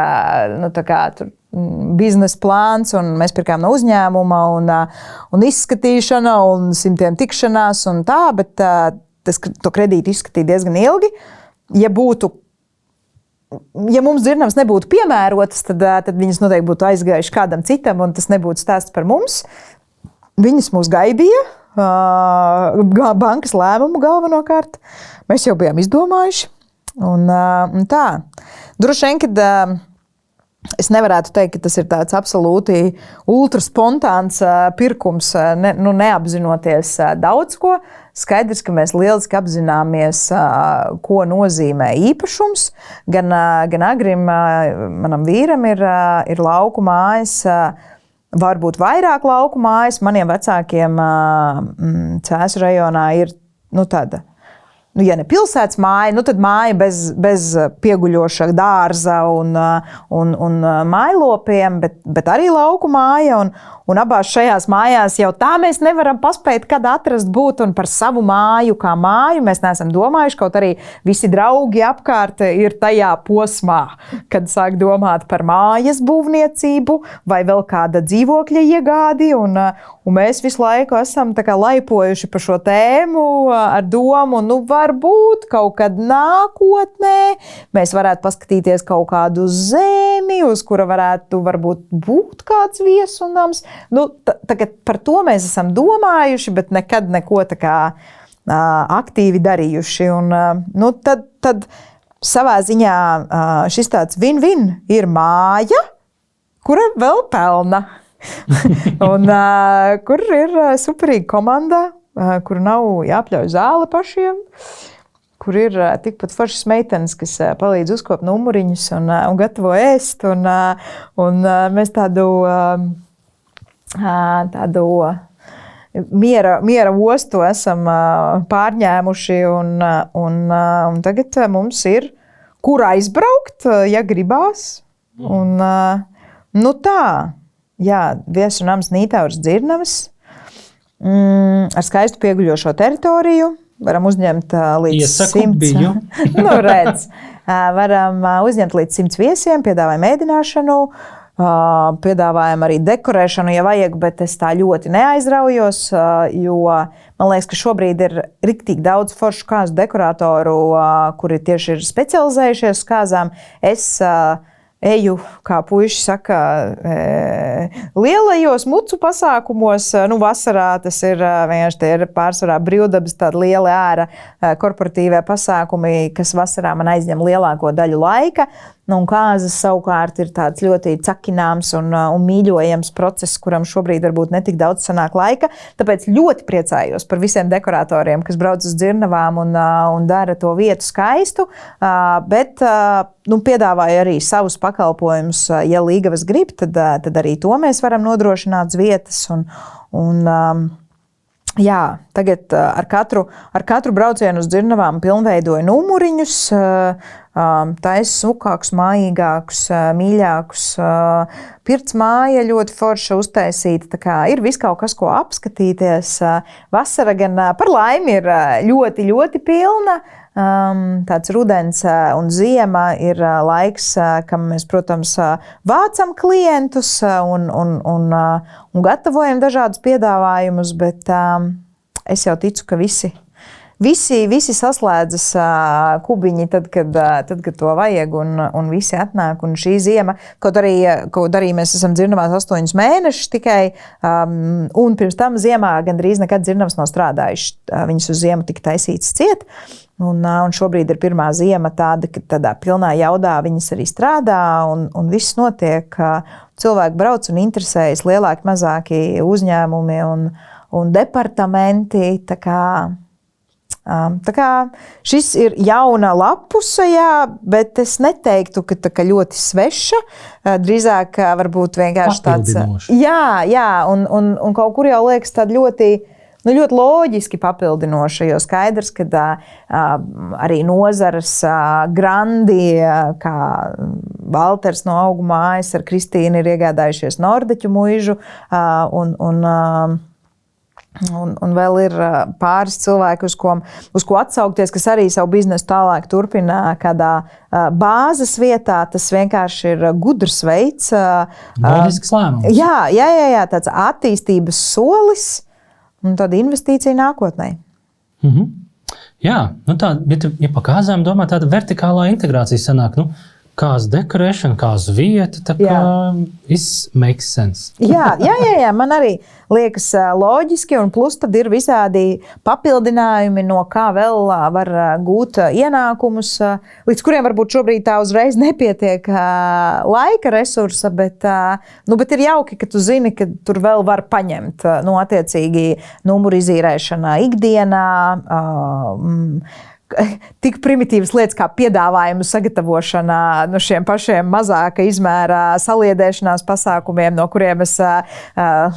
biznesa plāns, un mēs pirkām no uzņēmuma, un izskatīšana, un 100 tikšanās, un tā, bet to kredītu izskatīja diezgan ilgi. Ja mums dzirnavas nebūtu piemērotas, tad viņas noteikti būtu aizgājuši kādam citam, un tas nebūtu stāsts par mums. Viņas mūs gaidīja, bankas lēmumu galvenokārt. Mēs jau bijām izdomājuši. Un tā. Droši vien, kad es nevarētu teikt, ka tas ir tāds absolūti ultraspontāns pirkums, neapzinoties daudz ko. Skaidrs, ka mēs lieliski apzināmies, ko nozīmē īpašums. Gan Agrim, manam vīram, ir lauku mājas, varbūt vairāk lauku mājas. Maniem vecākiem Cēsu rajonā ir tāda. Ja ne pilsētas māja, tad māja bez pieguļoša dārza un mājlopiem, bet arī lauku māja. Un abās šajās mājās jau tā mēs nevaram paspēt, kad atrast būt un par savu māju kā māju. Mēs neesam domājuši, kaut arī visi draugi apkārt ir tajā posmā, kad sāk domāt par mājas būvniecību vai vēl kāda dzīvokļa iegādi. Un mēs visu laiku esam tā kā laipojuši par šo tēmu ar domu, varbūt kaut kad nākotnē mēs varētu paskatīties kaut kādu zemi, uz kura varētu varbūt būt kāds viesunams. Tagad par to mēs esam domājuši, bet nekad neko tā kā aktīvi darījuši. Un, tad savā ziņā šis tāds win-win ir māja, kura vēl pelna. Un kur ir superīga komanda, kur nav jāpļauj zāle pašiem, kur ir tikpat foršas meitenes, kas palīdz uzkopt numuriņus un gatavo ēst. Un mēs tādu miera ostu esam pārņēmuši, un tagad mums ir, kur aizbraukt, ja gribās. Un, tā, jā, viesu nams Nītauras dzirnavas ar skaistu pieguļošo teritoriju. Varam uzņemt līdz 100. Redz, varam uzņemt līdz 100 viesiem, piedāvājam ēdināšanu. Piedāvājam arī dekorēšanu, ja vajag, bet es tā ļoti neaizraujos, jo man liekas, ka šobrīd ir riktīgi daudz foršu kāzu dekoratoru, kuri tieši ir specializējušies kāzām. Es eju, kā puiši saka, lielajos mucu pasākumos. Vasarā tas ir vienkārši tie ir pārsvarā brīvdabas, tāda liela ēra korporatīvie pasākumi, kas vasarā man aizņem lielāko daļu laika. Un kāzas savukārt ir tāds ļoti cakināms un mīļojams process, kuram šobrīd varbūt netik daudz sanāk laika. Tāpēc ļoti priecājos par visiem dekoratoriem, kas brauc uz dzirnavām un dara to vietu skaistu. Bet piedāvāju arī savus pakalpojumus. Ja līgavas grib, tad arī to mēs varam nodrošināt uz vietas. Jā, tagad ar katru braucienu uz dzirnavām pilnveidoju numuriņus, taisa sukākus, mājīgākus, mīļākus. Pirts māja ļoti forša uztaisīta, tā kā ir viss kaut kas, ko apskatīties. Vasara gan par laimi ir ļoti, ļoti pilna. Tāds rudens un ziema ir laiks, kam mēs, protams, vācam klientus un gatavojam dažādus piedāvājumus, bet es jau ticu, ka visi saslēdzas kubiņi tad, kad to vajag, un visi atnāk. Un šī ziema, kaut arī mēs esam dzirnavās 8 mēnešus tikai, un pirms tam ziemā gandrīz nekad dzirnavas nav strādājuši. Viņas uz ziemu tika taisītas ciet. Un šobrīd ir pirmā ziema tāda, ka tādā pilnā jaudā viņas arī strādā, un viss notiek. Cilvēki brauc un interesējas, lielāki, mazāki uzņēmumi un departamenti. Tā kā šis ir jauna lapuse, bet es neteiktu, ka tā ļoti sveša. Drīzāk varbūt vienkārši tāds. Jā, un kaut kur jau liekas tāda ļoti loģiski papildinoša, jo skaidrs, ka arī nozares grandi, kā Valters no Augu mājas ar Kristīnu ir iegādājušies Nordeķu muižu, un vēl ir pāris cilvēki, uz ko atsaukties, kas arī savu biznesu tālāk turpina kādā bāzes vietā. Tas vienkārši ir gudrs veids. Loģisks lēmums. Jā, tāds attīstības solis. Un tāda investīcija nākotnē. Jā, ja pa kāzām domā, tāda vertikālā integrācija sanāk, kāzu dekorēšana, kāzu vieta, tā kā viss makes sense. Jā, man arī liekas loģiski, un plus tad ir visādi papildinājumi, no kā vēl var gūt ienākumus, līdz kuriem varbūt šobrīd tā uzreiz nepietiek laika resursa, bet ir jauki, ka tu zini, ka tur vēl var paņemt, attiecīgi numuru izīrēšanā ikdienā, tik primitīvas lietas kā piedāvājumu sagatavošana šiem pašiem mazāka izmēra saliedēšanās pasākumiem, no kuriem es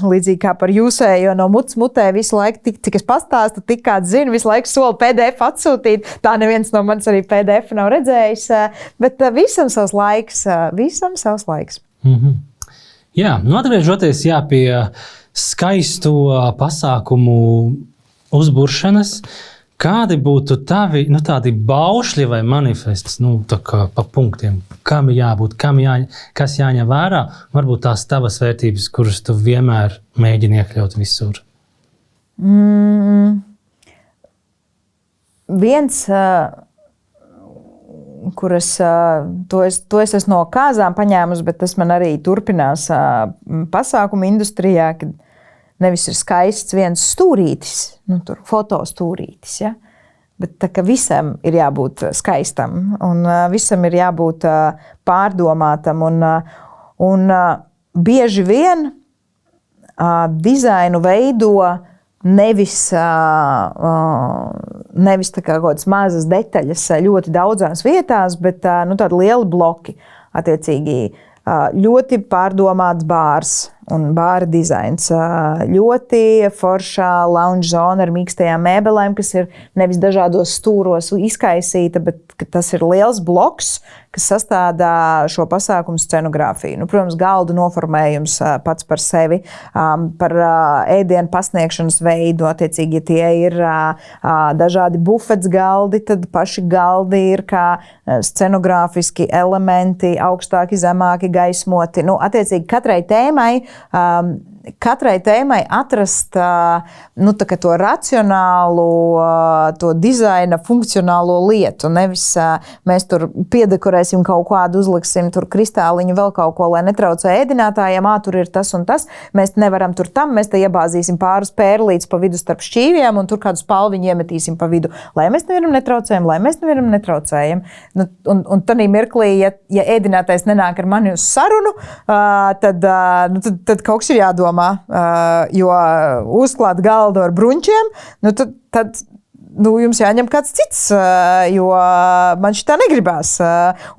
līdzīgi kā par jūsējo no mutes mutē visu laiku, cik es pastāstu, tik kāds zinu, visu laiku soli PDF atsūtīt. Tā neviens no manis arī PDF nav redzējis, bet visam savs laiks. Jā, atgriežoties pie skaisto pasākumu uzburšanas, kādi būtu tavi tādi baušļi vai manifestis, pa punktiem, kam ir jābūt, kas jāņem vērā, varbūt tās tavas vērtības, kuras tu vienmēr mēģini iekļaut visur? Viens, kuras to es esmu no kāzām paņēmusi, bet tas man arī turpinās pasākumu industrijā, kad nevis ir skaists viens stūrītis, tur fotostūrītis, ja? Bet tā kā visam ir jābūt skaistam un visam ir jābūt pārdomātam un bieži vien dizainu veido nevis tā kā kaut kādas mazas detaļas ļoti daudzās vietās, bet tādi lieli bloki, attiecīgi ļoti pārdomāts bārs un bāra dizains. Ļoti foršā lounge zona ar mīkstajām mēbelēm, kas ir nevis dažādos stūros izkaisīta, bet tas ir liels bloks, kas sastādā šo pasākumu scenogrāfiju. Protams, galdu noformējums pats par sevi, par ēdienu pasniegšanas veidu. Attiecīgi, ja tie ir dažādi bufets galdi, tad paši galdi ir kā scenogrāfiski elementi, augstāki, zemāki gaismoti. Attiecīgi, katrai tēmai katrai tēmai atrast to racionālu, to dizaina funkcionālo lietu. Nevis mēs tur piedekorēsim kaut kādu, uzliksim tur kristāliņu, vēl kaut ko, lai netraucē ēdinātājiem. Tur ir tas un tas. Mēs nevaram tur tam. Mēs te iebāzīsim pāris pērlītes pa vidu starp šķīviem un tur kādu spalviņu iemetīsim pa vidu. Lai mēs nevienam netraucējam. Un tādī mirklī, ja ēdinātājs nenāk ar mani uz sarunu, tad kaut kas ir jādomā, jo uzklāt galdu ar bruņķiem, tad jums jāņem kāds cits, jo man šitā negribās.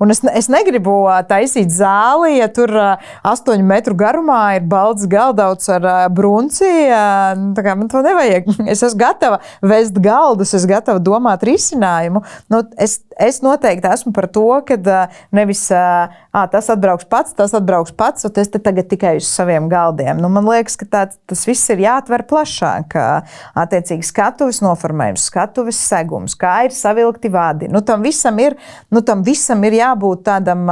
Un es negribu taisīt zāli, ja tur 8 metru garumā ir balts galdauts ar brunci. Tā kā man to nevajag. Es esmu gatava vest galdus, es gatava domāt risinājumu. Es noteikti esmu par to, ka nevis tas atbrauks pats, un es te tagad tikai uz saviem galdiem. Man liekas, ka tas viss ir jāatver plašāk. Attiecīgi skatuves noformējums, skatuves segums, kā ir savilkti vadi. Tam visam ir jābūt tādam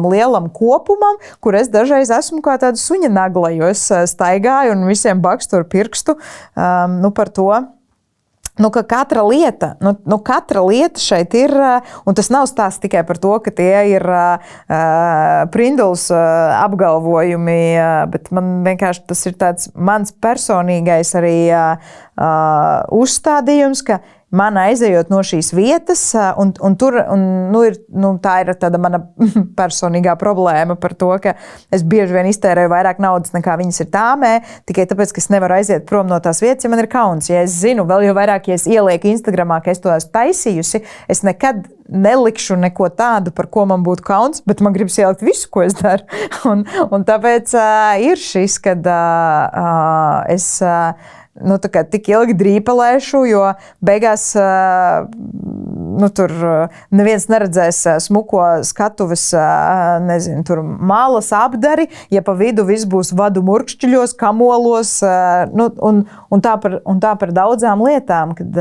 lielam kopumam, kur es dažreiz esmu kā tāda suņa nagla, jo es staigāju un visiem bakstu ar pirkstu par to. Ka katra lieta šeit ir, un tas nav stāsts tikai par to, ka tie ir Prinduls apgalvojumi, bet man vienkārši tas ir tāds mans personīgais arī uzstādījums, ka man aizejot no šīs vietas, tā ir tāda mana personīgā problēma par to, ka es bieži vien iztērēju vairāk naudas nekā viņas ir tāmē, tikai tāpēc, ka es nevaru aiziet prom no tās vietas, ja man ir kauns. Ja es zinu, vēl jau vairāk, ja es ielieku Instagramā, ka es to esmu taisījusi, es nekad nelikšu neko tādu, par ko man būtu kauns, bet man gribas ielikt visu, ko es daru. Un tāpēc ir šis, kad es tik ilgi drīpelēšu, jo beigās tur neviens neredzēs smuko skatuves, tur mālas apdari, ja pa vidu viss būs vadu murkšķiļos, kamolos, un tā par daudzām lietām, kad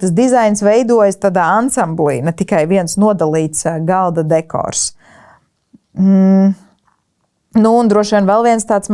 tas dizains veidojas tādā ansamblī, ne tikai viens nodalīts galda dekors. Un droši vien vēl viens tāds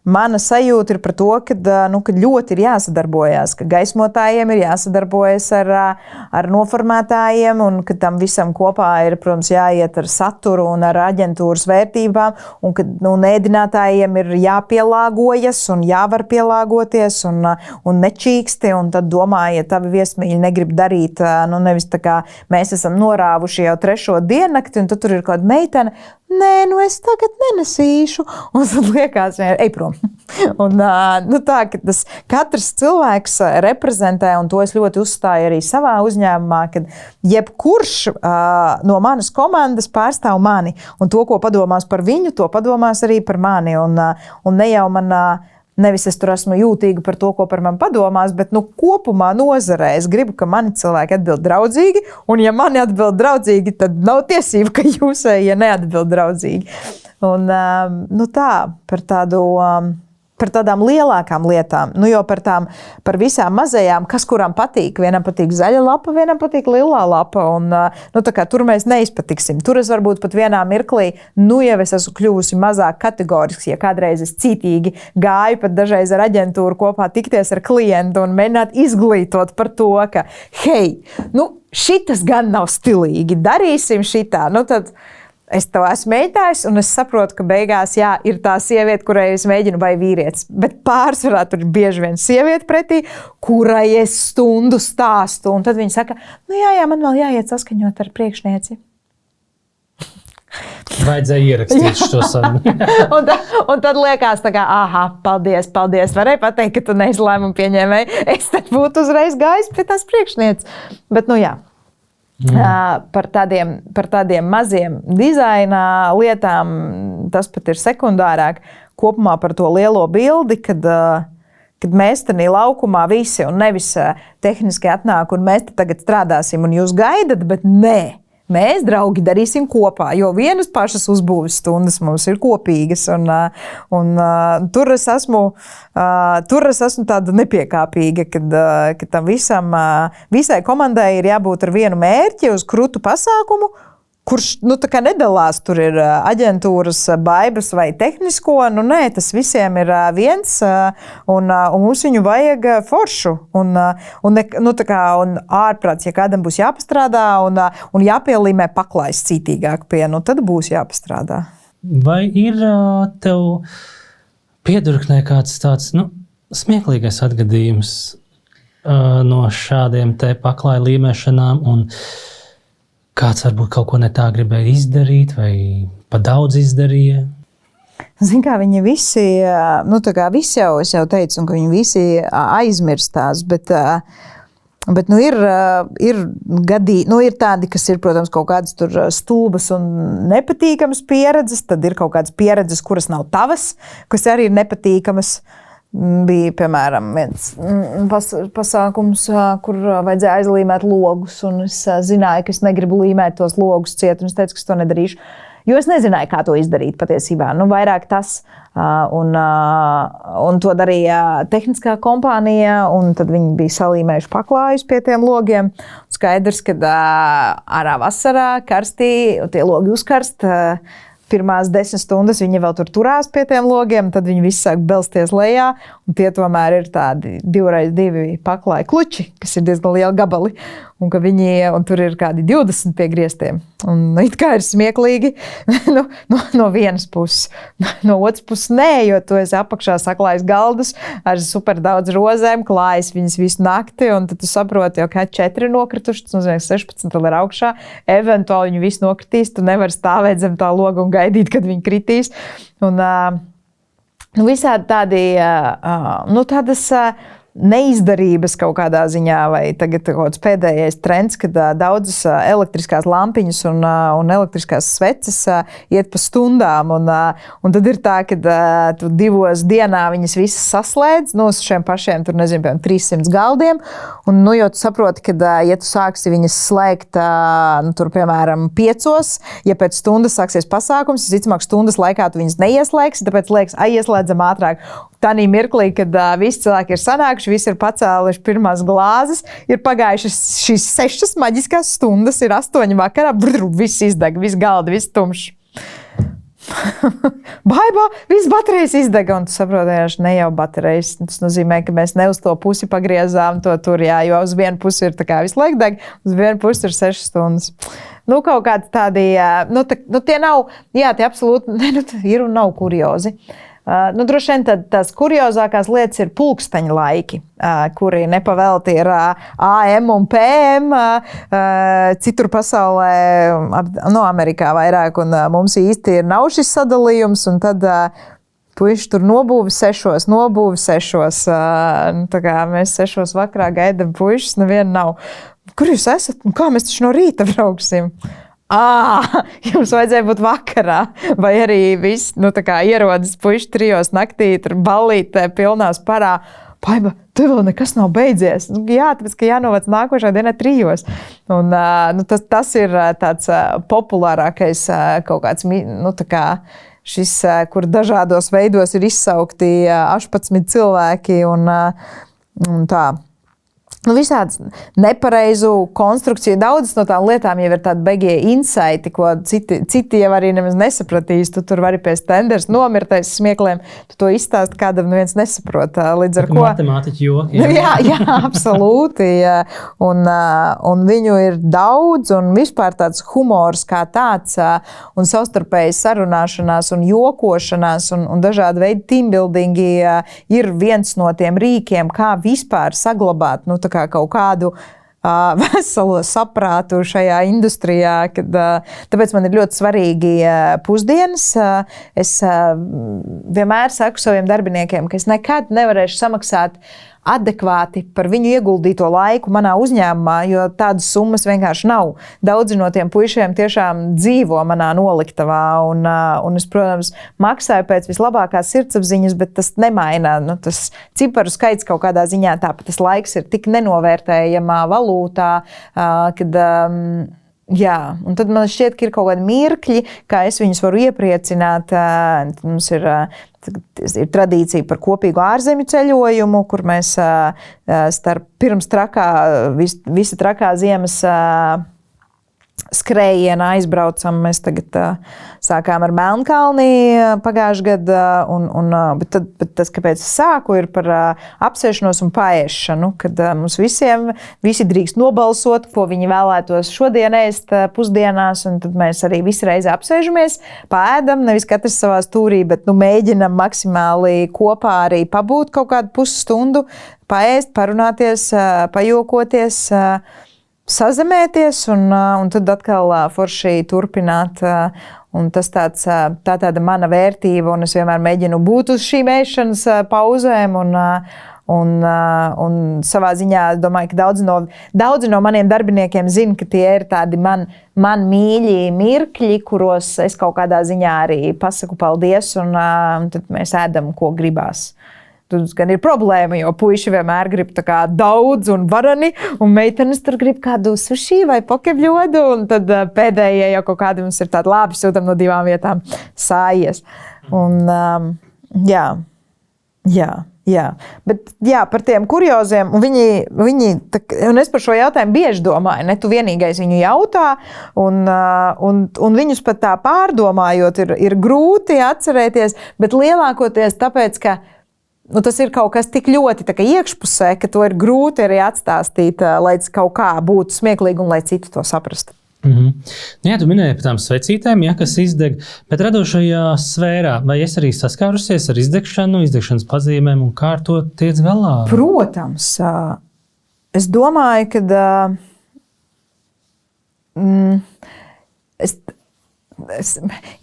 mana sajūta ir par to, ka ļoti ir jāsadarbojās, ka gaismotājiem ir jāsadarbojas ar noformētājiem un ka tam visam kopā ir, protams, jāiet ar saturu un ar aģentūras vērtībām un ka ēdinātājiem ir jāpielāgojas un jāvar pielāgoties un nečīksti un tad domā, ja tavi viesmīļi negrib darīt, nevis tā kā mēs esam norāvuši jau 3. diennakti un tad tur ir kaut kāda meitene, nē, es tagad nenesīšu. Un tad liekas, ej prom. Un, tā, ka tas katrs cilvēks reprezentē, un to es ļoti uzstāju arī savā uzņēmumā, kad jebkurš no manas komandas pārstāv mani. Un to, ko padomās par viņu, to padomās arī par mani. Un ne jau man... Nevis es tur esmu jūtīga par to, ko par mani padomās, bet kopumā nozarē es gribu, ka mani cilvēki atbild draudzīgi, un ja mani atbild draudzīgi, tad nav tiesība, ka jūsēji neatbild draudzīgi. Un tā, par tādām lielākām lietām, jo par visām mazajām, kas kuram patīk. Vienam patīk zaļa lapa, vienam patīk lilā lapa, un tā kā tur mēs neizpatiksim. Tur es varbūt pat vienā mirklī, jau es esmu kļuvusi mazāk kategoriski, ja kādreiz es cītīgi gāju pat dažreiz ar aģentūru kopā tikties ar klientu un mēģināt izglītot par to, ka, hei, šitas gan nav stilīgi, darīsim šitā, tad es to esmu mēģinājis, un es saprotu, ka beigās ir tā sieviete, kurai es mēģinu, vai vīrietis. Bet pārsvarā tur ir bieži vien sieviete pretī, kurai es stundu stāstu. Un tad viņa saka, jā, man vēl jāiet saskaņot ar priekšnieci. Vajadzēja ierakstīt šo sarunu. un tad liekas, tā kā, paldies. Varēja pateikt, ka tu neesi lēmumu pieņēmēji. Es tad būtu uzreiz gājis pie tās priekšnieces. Bet, jā. Par tādiem maziem dizaina lietām tas pat ir sekundārāk. Kopumā par to lielo bildi, kad mēs tādā laukumā visi un nevis tehniski atnāk un mēs tagad strādāsim un jūs gaidat, bet nē. Mēs, draugi, darīsim kopā, jo vienas pašas uzbūves stundas mums ir kopīgas. Un tur es esmu tāda nepiekāpīga, kad tam visai komandai ir jābūt ar vienu mērķi uz krūtu pasākumu, kurš tā kā nedalās, tur ir aģentūras baibas vai tehnisko, nē, tas visiem ir viens, un mums viņu vajag foršu. Un ārprāts, ja kādam būs jāpastrādā un jāpielīmē paklājs cītīgāk pie, tad būs jāpastrādā. Vai ir tev piedurknē kāds tāds smieklīgais atgadījums no šādiem te paklāju līmēšanām, un kāds varbūt kaut ko ne tā gribēja izdarīt vai pa daudz izdarīja? Zin kā, viņi visi, visi es jau teicu, ka viņi visi aizmirstās, bet ir gadījumi, ir tādi, kas ir, protams, kaut kādas tur stulbas un nepatīkamas pieredzes, tad ir kaut kādas pieredzes, kuras nav tavas, kas arī ir nepatīkamas. Bija, piemēram, viens pasākums, kur vajadzēja aizlīmēt logus, un es zināju, ka es negribu līmēt tos logus ciet, un es teicu, ka es to nedarīšu, jo es nezināju, kā to izdarīt patiesībā. Vairāk tas, un to darīja tehniskā kompānija, un tad viņi bija salīmējuši paklājus pie tiem logiem. Skaidrs, ka ārā vasarā karstī, tie logi uzkarst, pirmās 10 stundas viņi vēl turās pie tiem logiem, tad viņi visi sāk belsties lejā, un tie tomēr ir tādi 2x2 paklāji kluči, kas ir diezgan lieli gabali, un tur ir kādi 20 pie griestiem. Un it kā ir smieklīgi no vienas puses. No otras puses nē, jo tu esi apakšā saklājis galdus ar super daudz rozēm, klājis viņas visu nakti, un tad tu saproti, ka 4 nokrituši, tas nozīmē 16 vēl ir augšā, eventuāli viņi visi nokritīs, tu nevari stāvēt zem tā loga un gaidīt, kad viņi kritīs. Un visādi tādi, tādas neizdarības kaut kādā ziņā, vai tagad kaut kāds pēdējais trends, kad daudzas elektriskās lampiņas un elektriskās sveces iet pa stundām, un tad ir tā, ka tu 2 dienā viņas visas saslēdz, uz šiem pašiem, tur nezinu, piemēram, 300 galdiem, un, jo tu saproti, ka, ja tu sāksi viņas slēgt, tur, piemēram, 5, ja pēc stundas sāksies pasākums, visticamāk, stundas laikā tu viņas neieslēgsi, tāpēc liekas, ieslēdzam ātrāk. Tanī mirklī, kad visi cilvēki ir sanākuši, visi ir pacēluši pirmās glāzes, ir pagājušas šīs 6 maģiskās stundas, ir 8 vakarā, viss izdeg, viss galdi, viss tumšs. Baibā, viss baterijas izdega, un tu saproti, ne jau baterijas. Tas nozīmē, ka mēs ne uz to pusi pagriezām to tur, jo uz vienu pusi ir tā kā visu laiku deg, uz vienu pusi ir 6 stundas. Kaut kādi tādi, tie nav, tie absolūti, ir un nav kuriozi. Droši vien tās kuriozākās lietas ir pulksteņa laiki, kuri nepavelti ir AM un PM, citur pasaulē, Amerikā vairāk, un mums īsti nav šis sadalījums, un tad puiši tur nobūvi 6, tā kā mēs 6 vakarā gaidam puišus, neviena nav. Kur jūs esat? Kā mēs taču no rīta brauksim? Jums vajadzēja būt vakarā, vai arī viss, ierodas puiši 3 naktī, tur ballītē pilnās parā. Baiba, tev vēl nekas nav beidzies. Jā, tāpēc, ka jānovac nākošā dienā 3. Un tas ir tāds populārākais kaut kāds, šis, kur dažādos veidos ir izsaukti 18 cilvēki un tā. Visāds nepareizu konstrukciju. Daudzas no tām lietām jau ir tādi beigie insighti, ko citi jau arī nemaz nesapratīs. Tu tur vari pie stenders nomirtais smiekliem, tu to izstāst kādam viens nesaprot. Līdz ar ko... Matemātiķi joki. Jā, absolūti. Un viņu ir daudz, un vispār tāds humors kā tāds, un savstarpēji sarunāšanās un jokošanās un dažādi veidi teambuildingi ir viens no tiem rīkiem, kā vispār saglabāt, kā kaut kādu veselo saprātu šajā industrijā. Tāpēc man ir ļoti svarīgi pusdienas. Es vienmēr saku saviem darbiniekiem, ka es nekad nevarēšu samaksāt adekvāti par viņu ieguldīto laiku manā uzņēmumā, jo tādas summas vienkārši nav. Daudzi no tiem puišiem tiešām dzīvo manā noliktavā, un es, protams, maksāju pēc vislabākās sirdsapziņas, bet tas nemaina. Tas ciparu skaits kaut kādā ziņā, tāpat tas laiks ir tik nenovērtējamā valūtā, kad... Jā, un tad man šķiet, ka ir kaut kādi mirkļi, kā es viņus varu iepriecināt. Mums ir tradīcija par kopīgu ārzemju ceļojumu, kur mēs pirms visa trakā ziemas skrējienu aizbraucam. Mēs tagad sākām ar Melnkalni pagājušajā gadā, bet tas, kāpēc es sāku, ir par apsēšanos un paēšanu, kad mums visi drīkst nobalsot, ko viņi vēlētos šodien ēst pusdienās, un tad mēs arī visi reizi apsēžamies, paēdam, nevis katrs savā stūrī, bet mēģinam maksimāli kopā arī pabūt kaut kādu pusstundu, paēst, parunāties, pajokoties, sazemēties un tad atkal forši turpināt. Un tas tāda mana vērtība, un es vienmēr mēģinu būt uz šīm ēšanas pauzēm. Un savā ziņā domāju, ka daudzi no maniem darbiniekiem zina, ka tie ir tādi man mīļi mirkļi, kuros es kaut kādā ziņā arī pasaku paldies, un tad mēs ēdam, ko gribās. Tur gan ir problēma, jo puiši vienmēr grib daudz un varani, un meitenes tur grib kādu sushi vai pokebļodu, un tad pēdējie jau kaut kādi mums ir tādi labi, sūtam no 2 vietām sājies. Un, jā. Bet par tiem kurioziem, un es par šo jautājumu bieži domāju, ne tu vienīgais viņu jautā, un viņus pat tā pārdomājot ir grūti atcerēties, bet lielākoties tāpēc, ka tas ir kaut kas tik ļoti iekšpusē, ka to ir grūti arī atstāstīt, lai tas kaut kā būtu smieklīgi un lai citi to saprastu. Jā, tu minēji par tām svecītēm, kas izdeg, bet radošajā sfērā, vai es arī saskārusies ar izdegšanu, izdegšanas pazīmēm un kā ar to tiec galā? Protams. Es domāju, ka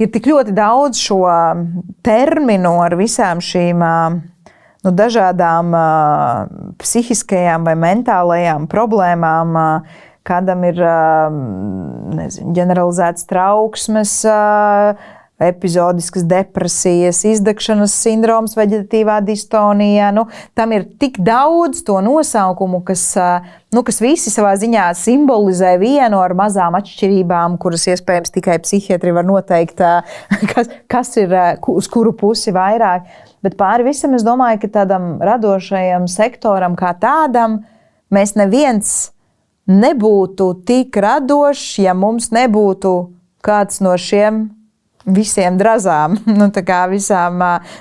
ir tik ļoti daudz šo terminu ar visām šīm dažādām psihiskajām vai mentālajām problēmām, kādam ir ģeneralizētas trauksmes, epizodiskas depresijas, izdegšanas sindroms, veģetatīvā distonija. Tam ir tik daudz to nosaukumu, kas visi savā ziņā simbolizē vienu ar mazām atšķirībām, kuras iespējams tikai psihiatri var noteikt, kas ir uz kuru pusi vairāk. Bet pāri visam es domāju, ka tādam radošajam sektoram kā tādam mēs neviens nebūtu tik radošs, ja mums nebūtu kāds no šiem visiem drazām,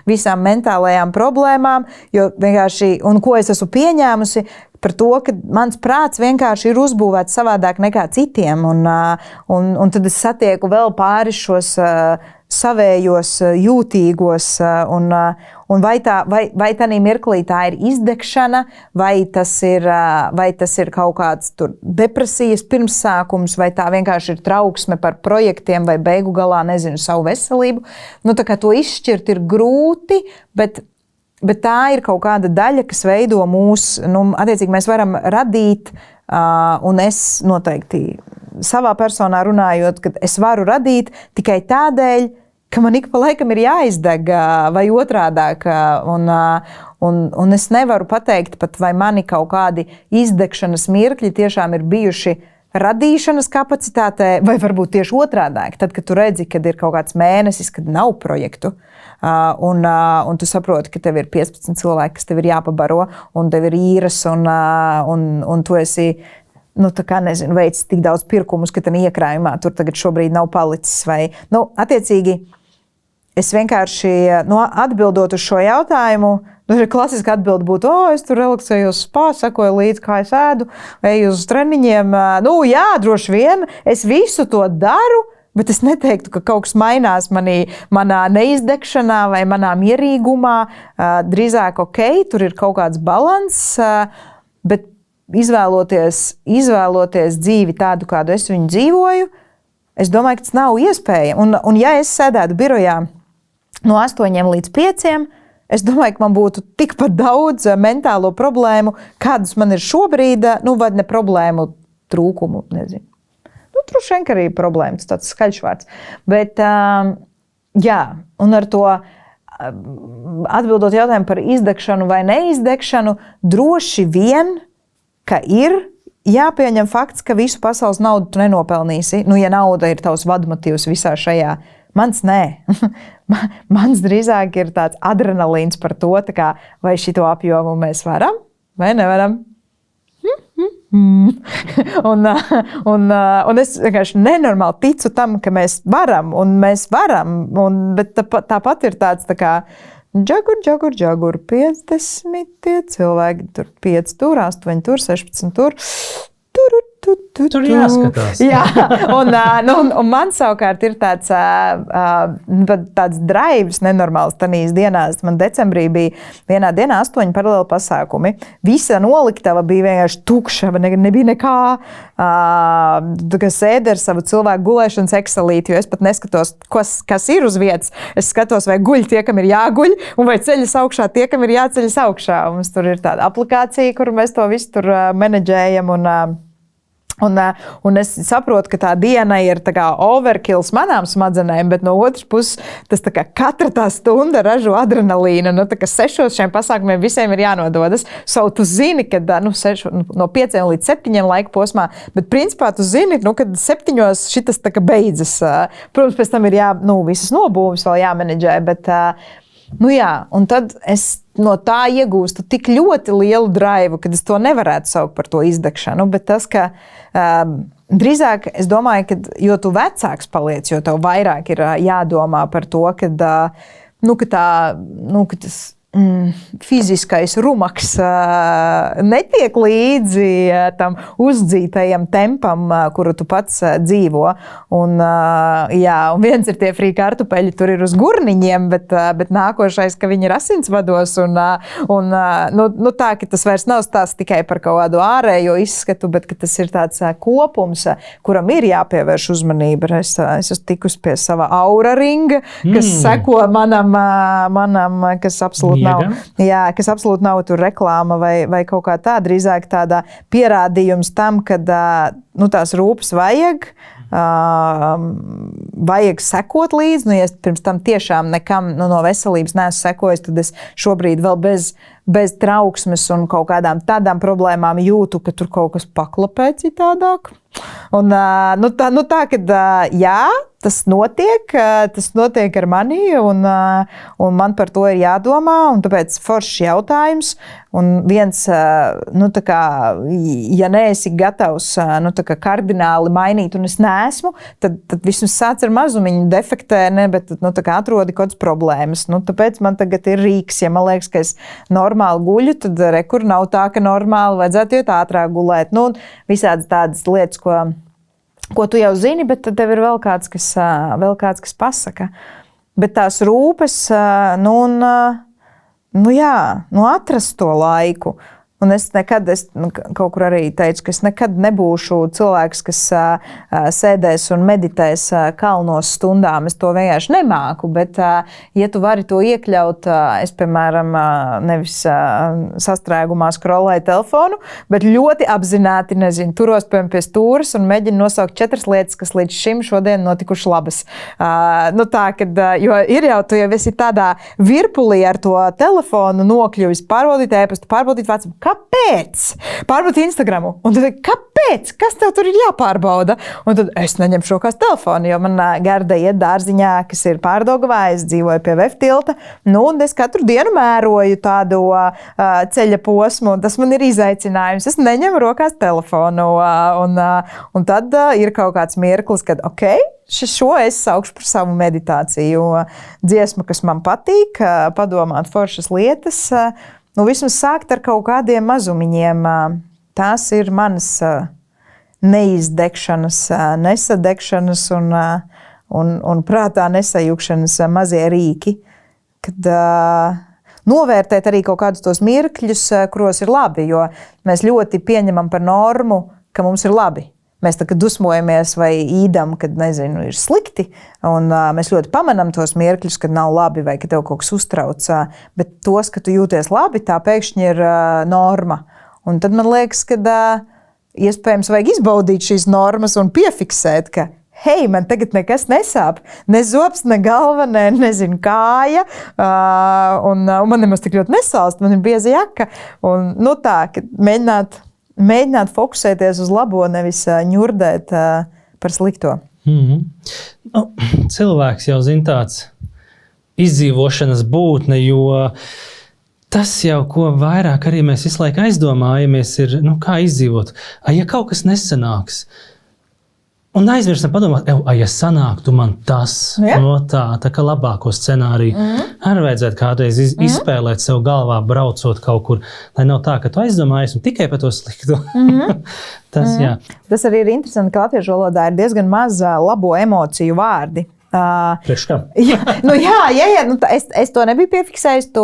visām mentālajām problēmām, jo vienkārši, un ko es esmu pieņēmusi par to, ka mans prāts vienkārši ir uzbūvēts savādāk nekā citiem, un tad es satieku vēl pāri šos savējos, jūtīgos, un vai tādā mirklī tā ir izdegšana, vai tas ir kaut kāds depresijas pirmsākums, vai tā vienkārši ir trauksme par projektiem, vai beigu galā, nezinu, savu veselību. Tā kā to izšķirt ir grūti, bet tā ir kaut kāda daļa, kas veido mūs, attiecīgi mēs varam radīt, un es noteikti savā personā runājot, ka es varu radīt tikai tādēļ, ka man ik pa laikam ir jāizdeg vai otrādāk, un es nevaru pateikt pat, vai mani kaut kādi izdegšanas mirkļi tiešām ir bijuši radīšanas kapacitātē, vai varbūt tieši otrādāk, tad, kad tu redzi, kad ir kaut kāds mēnesis, kad nav projektu, un tu saproti, ka tev ir 15 cilvēki, kas tev ir jāpabaro, un tev ir īres, un tu esi veic tik daudz pirkumus, ka tad iekrājumā tur tagad šobrīd nav palicis. Attiecīgi, es vienkārši atbildot uz šo jautājumu, klasiski atbilde būtu, es tur relaksējos spā, sekoju līdzi, kā es ēdu, eju uz treniņiem. Jā, droši vien, es visu to daru, bet es neteiktu, ka kaut kas mainās manā neizdegšanā vai manā mierīgumā. Drīzāk, tur ir kaut kāds balanss, bet izvēloties dzīvi tādu, kādu es viņu dzīvoju, es domāju, ka tas nav iespējams. Un ja es sēdētu birojā no 8 līdz 5, es domāju, ka man būtu tikpat daudz mentālo problēmu, kādas man ir šobrīd, vai ne problēmu trūkumu, nezinu. Droši vien arī problēma, tas tāds skaļš vārds. Bet, un ar to atbildot jautājumu par izdegšanu vai neizdegšanu, droši vien, ka ir jāpieņem fakts, ka visu pasaules naudu tu nenopelnīsi. Ja nauda ir tavs vadmotīvs visā šajā, mans nē. Mans drīzāk ir tāds adrenalīns par to, vai šito apjomu mēs varam vai nevaram. un es vienkārši nenormāli ticu tam, ka mēs varam, bet tāpat ir tāds tā kā džagur, 50 cilvēki, tur 5 tur, 8 tur, 16 tur. Tur jāskatās. Jā, un man savukārt ir tāds drives nenormāls tanīs dienās. Man decembrī bija vienā dienā 8 paralēli pasākumi. Visa noliktava bija vienkārši tukša, nebija nekā. Sēdi ar savu cilvēku gulēšanas Excelīti, jo es pat neskatos, kas ir uz vietas. Es skatos, vai guļ tie, kam ir jāguļ, un vai ceļas augšā tie, kam ir jāceļas augšā. Un mums tur ir tāda aplikācija, kur mēs to visu tur menedžējam. Un es saprotu, ka tā diena ir tā kā overkills manām smadzenēm, bet no otras puses tas tā kā katra tā stunda ražo adrenalīnu. Tā kā 6 šiem pasākumiem visiem ir jānododas. Tu zini, ka no 5 līdz 7 laika posmā, bet principā tu zini, kad 7 šitas tā kā beidzas. Protams, pēc tam ir visas nobūves vēl jāmenedžē, bet jā, un tad es no tā iegūstu tik ļoti lielu draivu, kad es to nevarētu saukt par to izdegšanu, bet tas, ka drīzāk es domāju, ka jo tu vecāks paliec, jo tev vairāk ir jādomā par to, ka tas fiziskais rumaks netiek līdzi tam uzdzītajam tempam, kuru tu pats dzīvo. Un viens ir tie frī kartupeļi, tur ir uz gurniņiem, bet nākošais, ka viņi ir asinsvados. Tā, ka tas vairs nav stāsts tikai par kaut kādu ārējo izskatu, bet ka tas ir tāds kopums, kuram ir jāpievērš uzmanība. Es esmu tikus pie sava aura ringa, kas seko manam, kas absolūti kas absolūti nav tur reklāma vai kaut kā tā, drīzāk tāda pierādījums tam, ka tās rūpes vajag sekot līdzi. Ja es pirms tam tiešām nekam no veselības neesmu sekojis, tad es šobrīd vēl bez trauksmes un kaut kādām tādām problēmām jūtu, ka tur kaut kas paklapē citādāk. Un, tas notiek ar mani, un man par to ir jādomā, un tāpēc foršs jautājums. Un viens, ja neesi gatavs kardināli mainīt, un es neesmu, tad vismaz sāc ar mazumiņu, defektē, bet atrodi kaut kādas problēmas. Tāpēc man tagad ir rīks, ja man liekas, ka es normāli guļu, tad rekur nav tā, ka normāli vajadzētu iet ātrāk gulēt. Visādas tādas lietas, ko tu jau zini, bet tad tev ir vēl kāds, kas pasaka. Bet tās rūpes, atrast to laiku. Un es kaut kur arī teicu, ka es nekad nebūšu cilvēks, kas sēdēs un meditēs kalnos stundām. Es to vienkārši nemāku, bet ja tu vari to iekļaut, es, piemēram, nevis sastrēgumā skrolēju telefonu, bet ļoti apzināti, turos pie stūres un mēģinu nosaukt 4 lietas, kas līdz šim šodien notikuši labas. Jo ir jau, tu jau esi tādā virpulī ar to telefonu nokļuvis, pārbaudīt e-pastu, pārbaudīt WhatsApp. Kāpēc? Pārbaudi Instagramu. Un tad, kāpēc? Kas tev tur ir jāpārbauda? Un tad es neņemšu rokās telefonu, jo man Gerda iet dārziņā, kas ir Pārdaugavā, es dzīvoju pie Veftilta. Un es katru dienu mēroju tādu ceļa posmu, un tas man ir izaicinājums. Es neņemu rokās telefonu. Un tad ir kaut kāds mirklis, kad šo es saukšu par savu meditāciju. Dziesma, kas man patīk, padomāt foršas lietas. Vismaz sākt ar kaut kādiem mazumiņiem. Tās ir manas neizdegšanas, nesadegšanas un prātā nesajūkšanas mazie rīki. Kad novērtēt arī kaut kādus tos mirkļus, kuros ir labi, jo mēs ļoti pieņemam par normu, ka mums ir labi. Mēs tā kā dusmojamies vai īdam, kad, ir slikti, un mēs ļoti pamanām tos mirkļus, kad nav labi vai ka tev kaut kas uztrauc, bet tos, ka tu jūties labi, tā pēkšņi ir norma. Un tad man liekas, ka iespējams vajag izbaudīt šīs normas un piefiksēt, ka hei, man tagad nekas nesāp, ne zobs, ne galva, nezinu kāja, un man nemaz tik ļoti nesalst, man ir bieza jaka. Un, ka mēģināt fokusēties uz labo, nevis ņurdēt par slikto. Cilvēks jau zina tāds izdzīvošanas būtne, jo tas jau, ko vairāk arī mēs visu laiku aizdomājamies, ir, kā izdzīvot. Ja kaut kas nesanāks, un aizmirstam padomāt, ja sanāktu man tas, tā kā labāko scenāriju, arī vajadzētu kādreiz izspēlēt sev galvā, braucot kaut kur, lai nav tā, ka tu aizdomājies un tikai par to sliktu. Tas arī ir interesanti, ka latviešu valodā ir diezgan maz labo emociju vārdi. Priekš kam? Es to nebiju piefiksējis,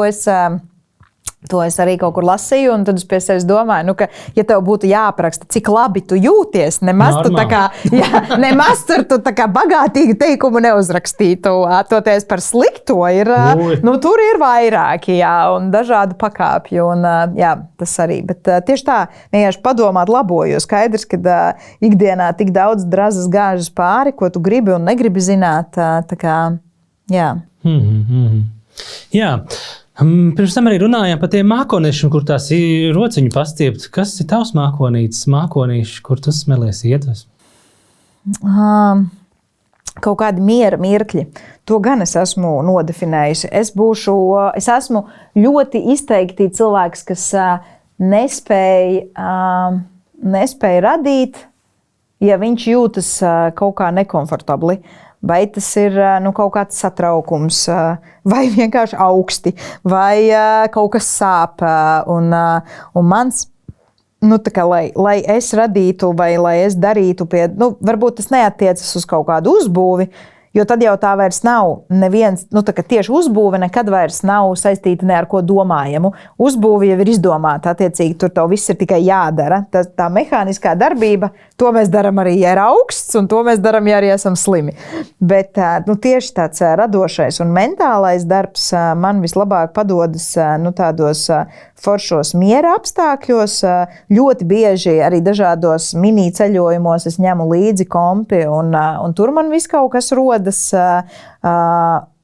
to es arī kaut kur lasīju, un tad es pie sevis domāju, ka, ja tev būtu jāapraksta, cik labi tu jūties, nemaz tu tā kā bagātīgu teikumu neuzrakstītu, toties par slikto, tur ir vairāki, un dažādu pakāpju, un tas arī, bet tieši tā, vienkārši padomāt labo, jo skaidrs, ka ikdienā tik daudz drazas gāžas pāri, ko tu gribi un negribi zināt, tā kā, jā. Jā. Pirms tam arī runājām par tiem mākonīšiem, kur tās ir rociņu pastiept. Kas ir tavs mākonīši, kur tu smelies iedvesmu? Kaut kādi miera mirkļi. To gan es esmu nodefinējusi. Es esmu ļoti izteikti cilvēks, kas nespēja radīt, ja viņš jūtas kaut kā nekomfortabli. Vai tas ir kaut kāds satraukums, vai vienkārši augsti, vai kaut kas sāp. Un mans, tā kā, lai es radītu vai lai es darītu varbūt tas neattiecas uz kaut kādu uzbūvi, jo tad jau tā vairs nav neviens, tā kā tieši uzbūve nekad vairs nav saistīta ne ar ko domājamu. Uzbūve jau ir izdomāta, attiecīgi tur tev viss ir tikai jādara. Tā mehāniskā darbība, to mēs darām arī, ja ir augsts, un to mēs darām, ja arī esam slimi. Bet tieši tāds radošais un mentālais darbs man vislabāk padodas tādos foršos miera apstākļos. Ļoti bieži arī dažādos mini ceļojumos es ņemu līdzi kompi, un tur man viss kaut kas rodas.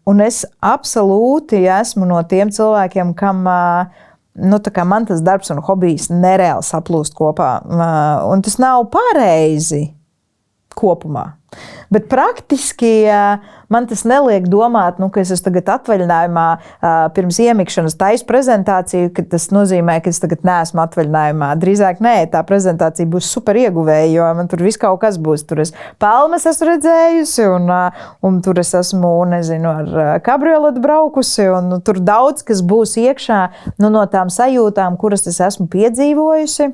Un es absolūti esmu no tiem cilvēkiem, kam man tas darbs un hobijs nereāli saplūst kopā. Un tas nav pareizi kopumā. Bet praktiski man tas neliek domāt, ka es esmu tagad atvaļinājumā pirms iemikšanas taisu prezentāciju, ka tas nozīmē, ka es tagad neesmu atvaļinājumā. Drīzāk nē, tā prezentācija būs super ieguvēja, jo man tur viss kaut kas būs. Tur es palmas esmu redzējusi, un tur es esmu, ar kabrioletu braukusi, un tur daudz, kas būs iekšā no tām sajūtām, kuras es esmu piedzīvojusi,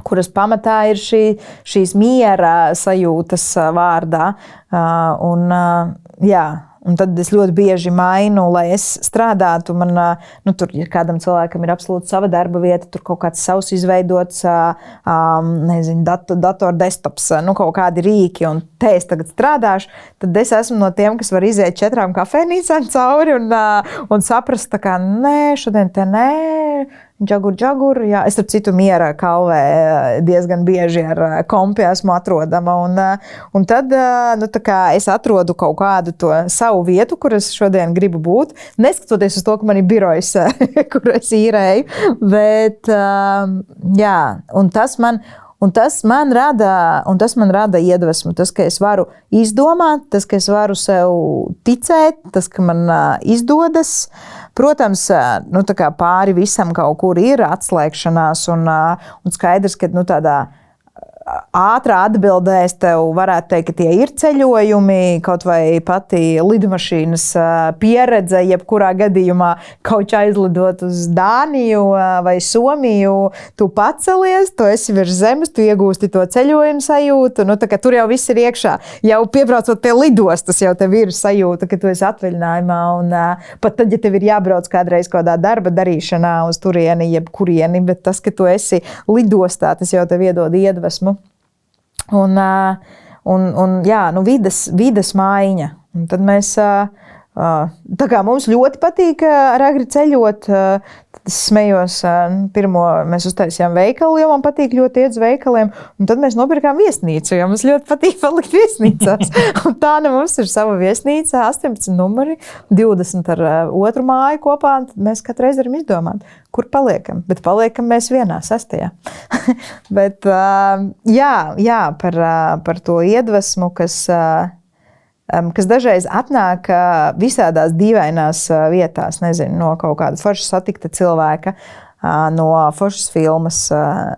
kuras pamatā ir šīs miera sajūtas vārdā. Un tad es ļoti bieži mainu, lai es strādātu. Man, tur, ja kādam cilvēkam ir absolūti sava darba vieta, tur kaut kāds savs izveidots, dator desktops, kaut kādi rīki, un te es tagad strādāšu, tad es esmu no tiem, kas var iziet 4 kafejnīcām cauri un saprast, tā kā, nē, šodien te nē, džagur, jā. Es ar citu miera kalvē diezgan bieži ar kompi esmu atrodama. Un tad tā kā es atrodu kaut kādu to savu vietu, kur es šodien gribu būt, neskatoties uz to, ka man ir birojs, kur es īrēju. Bet, jā, un tas man rada iedvesmu. Tas, ka es varu izdomāt, tas, ka es varu sev ticēt, tas, ka man izdodas. Protams, tā kā pāri visam kaut kur ir atslēgšanās un skaidrs, ka tādā ātrā atbildē es tev varētu teikt, ka tie ir ceļojumi, kaut vai pati lidmašīnas pieredze, jebkurā gadījumā kaut kā aizlidot uz Dāniju vai Somiju, tu pacelies, tu esi virs zemes, tu iegūsti to ceļojumu sajūtu, tā kā tur jau viss ir iekšā. Jau piebraucot pie lidostas, jau tev ir sajūta, ka tu esi atvaļinājumā, un pat tad, ja tev ir jābrauc kādreiz kādā darba darīšanā uz turieni, jebkurieni, bet tas, ka tu esi lidostā, tas jau tev iedod iedvesmu. Un jā, vides maiņa. Un tad mēs, tā kā mums ļoti patīk ar Agri ceļot, tad es smējos, mēs uztaisījām veikalu, jo man patīk ļoti iet uz veikaliem, un tad mēs nopirkām viesnīcu, jo mums ļoti patīk palikt viesnīcās. Un tā mums ir sava viesnīca, 18 numuri, 20 ar otru māju kopā, un tad mēs katru reizi varam izdomāt, kur paliekam. Bet paliekam mēs vienā, 6. Bet jā, par to iedvesmu, kas kas dažreiz atnāk visādās dīvainās vietās, nezinu, no kaut kāda forša satikta cilvēka, no foršas filmas,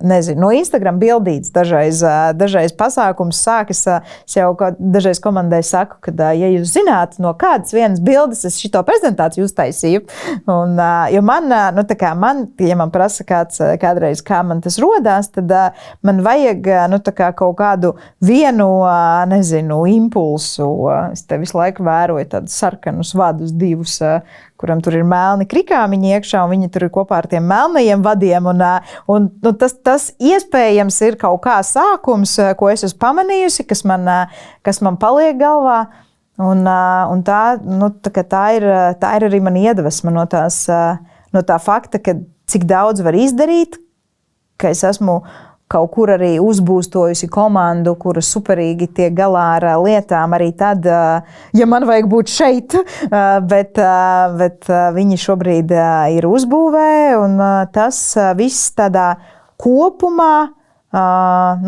nezinu, no Instagram bildītes dažreiz pasākums sākas, es jau dažreiz komandai saku, ka, ja jūs zināt, no kādas vienas bildes es šito prezentāciju uztaisīju, un, jo man, ja man prasa kādreiz, kā man tas rodās, tad man vajag, kaut kādu vienu, nezinu, impulsu, es te visu laiku vēroju tādus sarkanus vadus, divus, kuram tur ir melni krikāmiņi iekšā, un viņi tur ir kopā ar tiem melnajiem vadiem. Un tas iespējams ir kaut kā sākums, ko es esmu pamanījusi, kas man paliek galvā. Un tā ir arī man iedvesma no tā fakta, ka cik daudz var izdarīt, ka es esmu kaut kur arī uzbūstojusi komandu, kura superīgi tiek galā ar lietām arī tad, ja man vajag būt šeit, bet viņi šobrīd ir uzbūvē, un tas viss tādā kopumā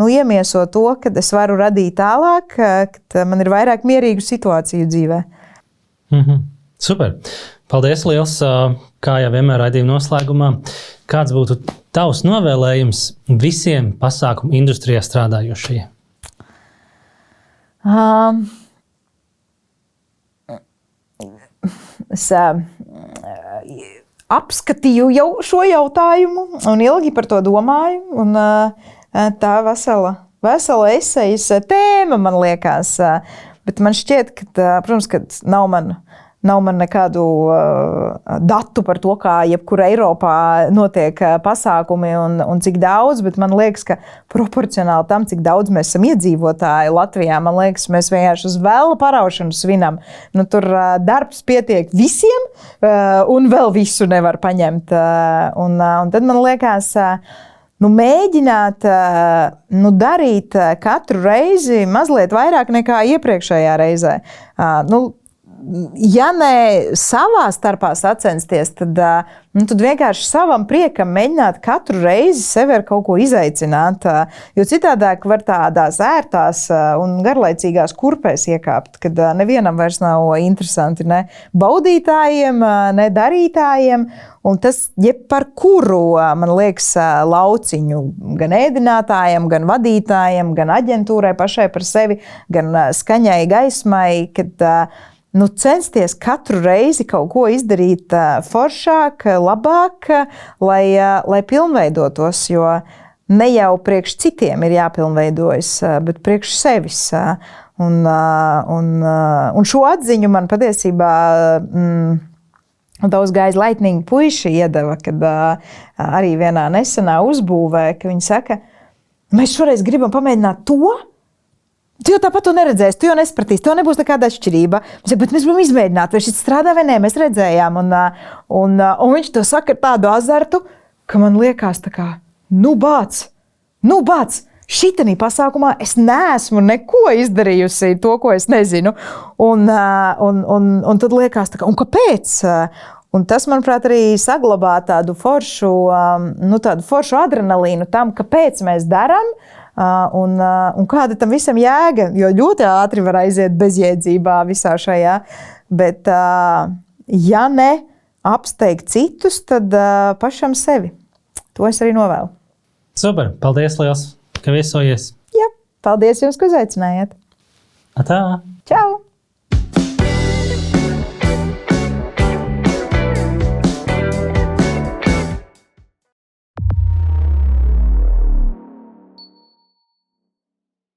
iemieso to, ka es varu radīt tālāk, kad man ir vairāk mierīgu situāciju dzīvē. Super! Paldies liels, kā jau vienmēr raidījuma noslēgumā. Kāds būtu tavs novēlējums visiem pasākumu industrijā strādājošajiem? Es apskatīju jau šo jautājumu un ilgi par to domāju. Un, tā vesela esejas tēma, man liekas. Bet man šķiet, ka, protams, ka nav man nekādu datu par to, kā jebkur Eiropā notiek pasākumi un cik daudz, bet man liekas, ka proporcionāli tam, cik daudz mēs esam iedzīvotāji Latvijā, man liekas, mēs vienkārši uz vēla paraušanu svinam. Tur darbs pietiek visiem un vēl visu nevar paņemt. Un tad man liekas, mēģināt darīt katru reizi mazliet vairāk nekā iepriekšējā reizē. Ja ne savā starpā sacensties, tad vienkārši savam priekam mēģināt katru reizi sevi ar kaut ko izaicināt. Jo citādāk var tādās ērtās un garlaicīgās kurpēs iekāpt, kad nevienam vairs nav interesanti ne baudītājiem, ne darītājiem. Un tas, par kuru, man liekas, lauciņu gan ēdinātājiem, gan vadītājiem, gan aģentūrai pašai par sevi, gan skaņai, gaismai, kad censties katru reizi kaut ko izdarīt foršāk, labāk, lai pilnveidotos, jo ne jau priekš citiem ir jāpilnveidojas, bet priekš sevis. Un šo atziņu man patiesībā Those Guys Lightning puiši iedeva, kad arī vienā nesenā uzbūvē, ka viņi saka, mēs šoreiz gribam pamēģināt to, tu jau tāpat to neredzēsi, tu jau nesapratīsi, tev nebūs nekāda atšķirība. Bet mēs gribam izmēģināt, vai šis strādā vai nē, mēs redzējām. Un viņš to saka ar tādu azartu, ka man liekas tā kā, bāc, šitanī pasākumā es neesmu neko izdarījusi to, ko es nezinu. Un tad liekas tā kā, un kāpēc? Un tas, manuprāt, arī saglabā tādu foršu adrenalīnu tam, kāpēc mēs darām. Un kāda tam visam jēga, jo ļoti ātri var aiziet bezjēdzībā visā šajā. Bet, ja ne apsteigt citus, tad pašam sevi. To es arī novēlu. Super, paldies liels, ka viesojies. Jā, paldies jums, ka uzaicinājāt. Atā. Čau!